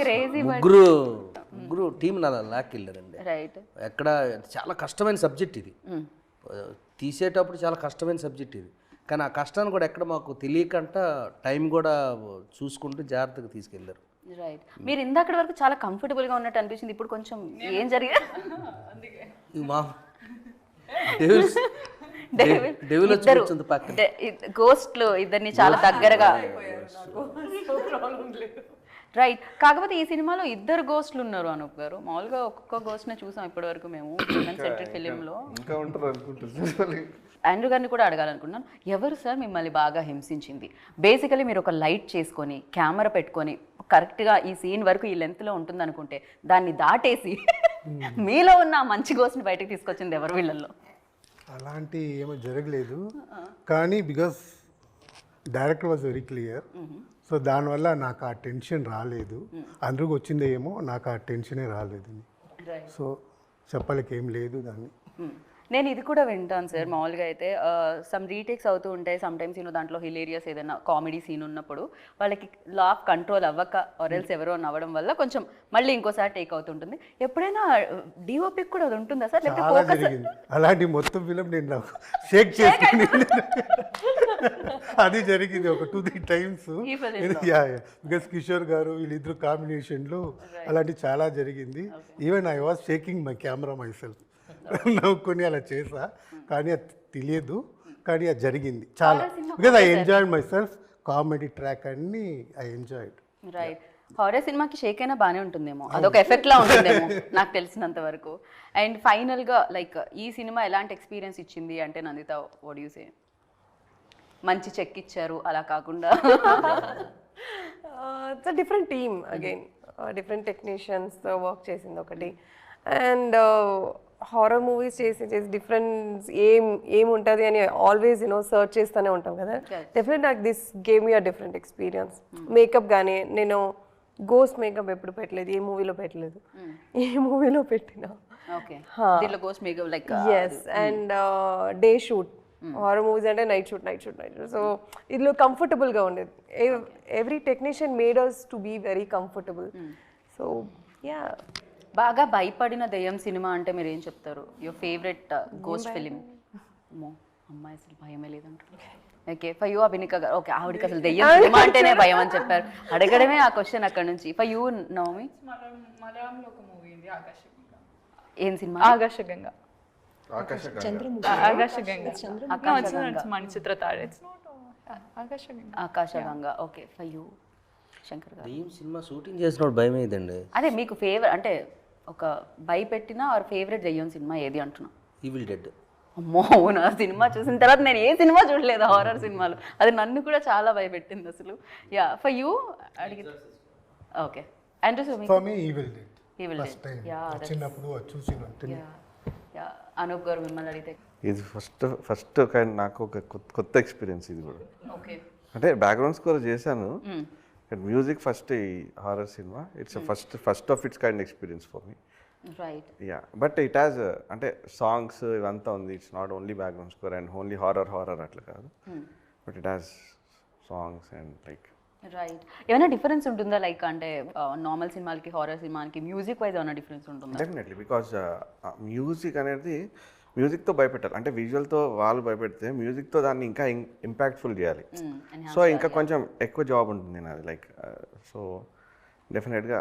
క్రేజీ. ముగ్గురు టీం నా లాక్కెళ్ళారండి. రైట్. ఎక్కడ చాలా కష్టమైన సబ్జెక్ట్ ఇది, తీసేటప్పుడు చాలా కష్టమైన సబ్జెక్ట్ ఇది. కానీ ఆ కష్టాన్ని కూడా ఎక్కడ మాకు తెలియకంట టైం కూడా చూసుకుంటూ జాగ్రత్తగా తీసుకెళ్ళారు. రైట్. మీరు ఇందాక వరకు చాలా కంఫర్టబుల్గా ఉన్నట్టు అనిపించింది, ఇప్పుడు కొంచెం ఏం జరిగింది? మా డెవిల్ వచ్చి కూర్చుంది పక్కన. గోస్ట్లు ఇద్దరిని చాలా దగ్గరగా. రైట్. కాకపోతే ఈ సినిమాలో ఇద్దరు గోస్ట్లు ఉన్నారు అనూప్ గారు. మామూలుగా ఒక్కొక్క గోస్ట్నే చూసాం ఇప్పటి వరకు మేము సెంటెడ్ ఫిలింలో. ఆండ్రూ గారిని కూడా అడగాలనుకున్నాను, ఎవరు సార్ మిమ్మల్ని బాగా హింసించింది? బేసికలీ మీరు ఒక లైట్ చేసుకొని కెమెరా పెట్టుకొని కరెక్ట్గా ఈ సీన్ వరకు ఈ లెంత్లో ఉంటుంది అనుకుంటే దాన్ని దాటేసి మీలో ఉన్న మంచి గోస్ట్ని బయటకు తీసుకొచ్చింది ఎవరు వీళ్ళల్లో? అలాంటి ఏమో జరగలేదు, కానీ because director was very clear. So దానివల్ల నాకు ఆ టెన్షన్ రాలేదు. అందరికి వచ్చిందే ఏమో, నాకు ఆ టెన్షనే రాలేదు. సో చెప్పలేక ఏం లేదు దాన్ని. నేను ఇది కూడా వింటాను సార్, మామూలుగా అయితే సమ్ రీటేక్స్ అవుతూ ఉంటాయి సమ్ టైమ్స్. దాంట్లో హిలేరియస్ ఏదైనా కామెడీ సీన్ ఉన్నప్పుడు వాళ్ళకి లా ఆఫ్ కంట్రోల్ అవ్వక ఆర్ఎల్స్ ఎవరో నవ్వడం వల్ల కొంచెం మళ్ళీ ఇంకోసారి టేక్ అవుతుంటుంది. ఎప్పుడైనా డిఓపికి కూడా అది ఉంటుందా సార్? చాలా జరిగింది అలాంటి మొత్తం ఫిలిం నేను షేక్ చేసుకుని అది జరిగింది ఒక 2-3 times. బికాస్ కిషోర్ గారు వీళ్ళిద్దరు కాంబినేషన్లో అలాంటి చాలా జరిగింది. Even I was shaking my camera myself, నవ్వుకొని అలా చేసా. కానీ అది తెలియదు, కానీ అది జరిగింది చాలా. Because I enjoyed my self, comedy track అన్ని ఐ ఎంజాయ్డ్. రైట్. హారర్ సినిమాకి షేక్ అయినా బాగానే ఉంటుందేమో, అదొక ఎఫెక్ట్ లా ఉంటుందేమో నాకు తెలిసినంత వరకు. అండ్ ఫైనల్గా లైక్ ఈ సినిమా ఎలాంటి ఎక్స్పీరియన్స్ ఇచ్చింది అంటే నందిత, వాట్ యు సే? మంచి చెక్ ఇచ్చారు అలా కాకుండా? It's a different team again, different టెక్నీషియన్స్తో వర్క్ చేసింది ఒకటి. అండ్ హారర్ మూవీస్ చేసి డిఫరెన్స్ ఏముంటుంది అని ఆల్వేస్ సర్చ్ చేస్తూనే ఉంటాం కదా. డెఫినెట్ నాకు this game me a different experience. Makeup కానీ నేను గోస్ట్ మేకప్ ఎప్పుడు పెట్టలేదు, ఏ మూవీలో పెట్టలేదు. ఏ మూవీలో పెట్టినా yes. And day shoot, horror movies అంటే నైట్ షూట్. సో ఇందులో కంఫర్టబుల్గా ఉండేది. Every technician made us to be very comfortable. So yeah. బాగా భయపడిన దెయ్యం సినిమా అంటే మీరు ఏం చెప్తారు? Your favourite ghost film? అమ్మాయి అసలు భయమే లేదంటారు. ఓకే, ఫర్ యూ అభినిక గారు. ఓకే, ఆవిడకి అసలు దెయ్యం సినిమా అంటేనే భయం అని చెప్పారు. అడగడమే ఆ క్వశ్చన్ అక్కడ నుంచి. For you Navami? మలయాళంలో ఒక మూవీ ఉంది ఆకాశగంగా. ఏం సినిమా? Akashaganga. Manichitrathazhu. Akashaganga. Okay, for you Shankar గారు? దెయ్యం సినిమా షూటింగ్ చేసినప్పుడు భయం అయ్యిందండి. అదే మీకు ఫేవరెట్ అంటే ఒక భయపెట్టిన ఆర్ ఫేవరెట్ దెయ్యం సినిమా ఏది అంటున్నా? Evil dead. అమ్మో, అవునా? సినిమా చూసిన తర్వాత నేను ఏ సినిమా చూడలేదు హారర్ సినిమాలు, అది నన్ను కూడా చాలా భయపెట్టింది అసలు. యా, ఫర్ యూ అడిగితే okay. And for me evil dead. First time చిన్నప్పుడు చూసిన వెంటనే. యా, అనూప్ గారు మిమ్మల్ని అడిగితే? ఇది ఫస్ట్ కైండ్ నాకు ఒక కొత్త ఎక్స్పీరియన్స్ ఇది కూడా. ఓకే. అంటే బ్యాక్గ్రౌండ్ స్కోర్ చేశాను, మ్యూజిక్ ఫస్ట్ ఈ horror cinema. It's first of it's kind experience for me. Right. Yeah, but it has అంటే సాంగ్స్ ఇవంతా ఉంది. It's not only background score and only horror అట్లా కాదు, but it has songs and like. Right. ఏమైనా difference ఉంటుందా like అంటే normal సినిమాలకి horror సినిమాకి మ్యూజిక్ వైజ్ ఏమైనా డిఫరెన్స్ ఉంటుందా? డెఫినెట్లీ, బికాజ్ మ్యూజిక్ అనేది మ్యూజిక్తో భయపెట్టాలి. అంటే విజువల్తో వాళ్ళు భయపెడితే మ్యూజిక్తో దాన్ని ఇంకా ఇంపాక్ట్ఫుల్ చేయాలి. సో ఇంకా కొంచెం ఎక్కువ జాబ్ ఉంటుంది నాది. లైక్ సో డెఫినెట్గా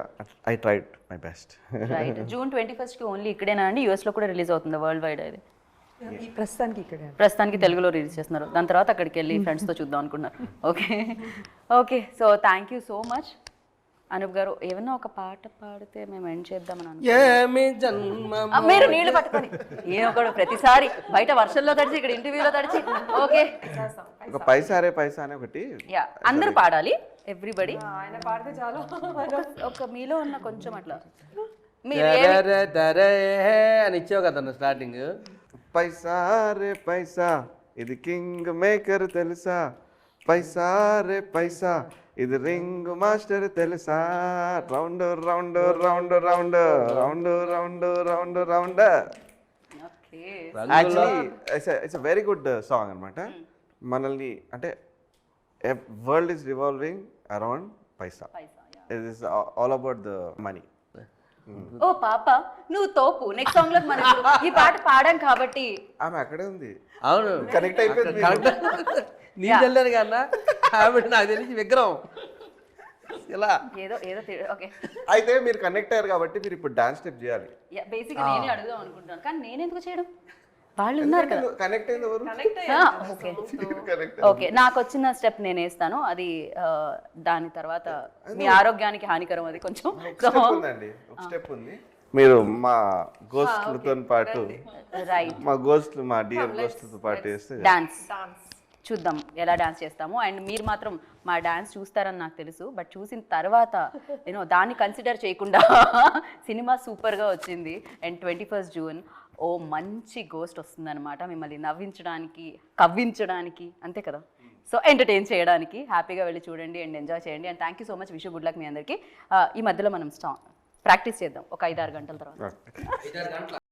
I tried my best. Right. June 21st only ఇక్కడేనా అండి? యూఎస్లో కూడా రిలీజ్ అవుతుంది వరల్డ్ వైడ్? అది ప్రస్తుతానికి తెలుగులో రిలీజ్ చేస్తున్నారు, దాని తర్వాత అక్కడికి వెళ్ళి ఫ్రెండ్స్తో చూద్దాం అనుకున్నారు. Okay. So thank you so much. Anup గారు ఏమన్నా ఒక పాట పాడితే మేము ఎండ్ చేద్దామని ఏమి జన్మ మీరు నీళ్లు పట్టుకొని ఏమో కూడా ప్రతిసారి బయట వర్షంలో తడిచి ఇక్కడ ఇంటర్వ్యూలో తడిచి ఓకే ఒక పైసారే పైసా అని ఒకటి యా అందరూ పాడాలి ఎవ్రీబడి ఆయన పాడితే చాలా ఒక మీలో ఉన్న కొంచెం అట్లా దరే దరే అని ఇచ్చావు కదా స్టార్టింగ్. పైసా రే పైసా ఇది కింగ్ మేకర్ తెలుసా, పైసా రే పైసా ఇది రింగ్ మాస్టర్ తెలుసా, round round round round round round round round. Actually it's a very good song అనమాట. మనల్ని అంటే world is revolving around paisa. It is all about the money. ఓ పాప నువ్వు తోపు నెక్స్ట్ సాంగ్ లో మనం ఇప్పుడు ఈ పాట పాడాం కాబట్టి ఆమె అక్కడే ఉంది, అవును కనెక్ట్ అయిపోయింది. నీ తెల్లని కన్నా ఆవిడ నాకు తెలిసి విగ్రహం ఇలా ఏదో ఏదో ఓకే అయితే మీరు కనెక్ట్ అయ్యారు కాబట్టి మీరు ఇప్పుడు డాన్స్ స్టెప్ చేయాలి. బేసిక్ నేనే అడుగుదాం అనుకుంటాను కానీ నేను ఎందుకు చేయడం, వాళ్ళు ఉన్నారు కదా. కనెక్ట్ అయింది ఎవరు? Okay connect. ఓకే నాకు వచ్చిన స్టెప్ నేను వేస్తాను. అది దాని తర్వాత మీ ఆరోగ్యానికి హానికరం అది కొంచెం. స్టెప్ ఉందండి, ఒక స్టెప్ ఉంది. మీరు మా గోస్ట్లతో పాటు రైట్ మా గోస్ట్లు మా డియర్ గోస్ట్లతో పాటు చేస్తే డాన్స్ చూద్దాం ఎలా డాన్స్ చేస్తాము. అండ్ మీరు మాత్రం మా డాన్స్ చూస్తారని నాకు తెలుసు, బట్ చూసిన తర్వాత నేను దాన్ని కన్సిడర్ చేయకుండా సినిమా సూపర్గా వచ్చింది. అండ్ 21st జూన్ ఓ మంచి గోస్ట్ వస్తుందన్నమాట, మిమ్మల్ని నవ్వించడానికి కవ్వించడానికి అంతే కదా, సో ఎంటర్టైన్ చేయడానికి. హ్యాపీగా వెళ్ళి చూడండి అండ్ ఎంజాయ్ చేయండి. And thank you so much, wish good luck మీ అందరికీ. ఈ మధ్యలో మనం ప్రాక్టీస్ చేద్దాం ఒక 5-6 గంటల తర్వాత.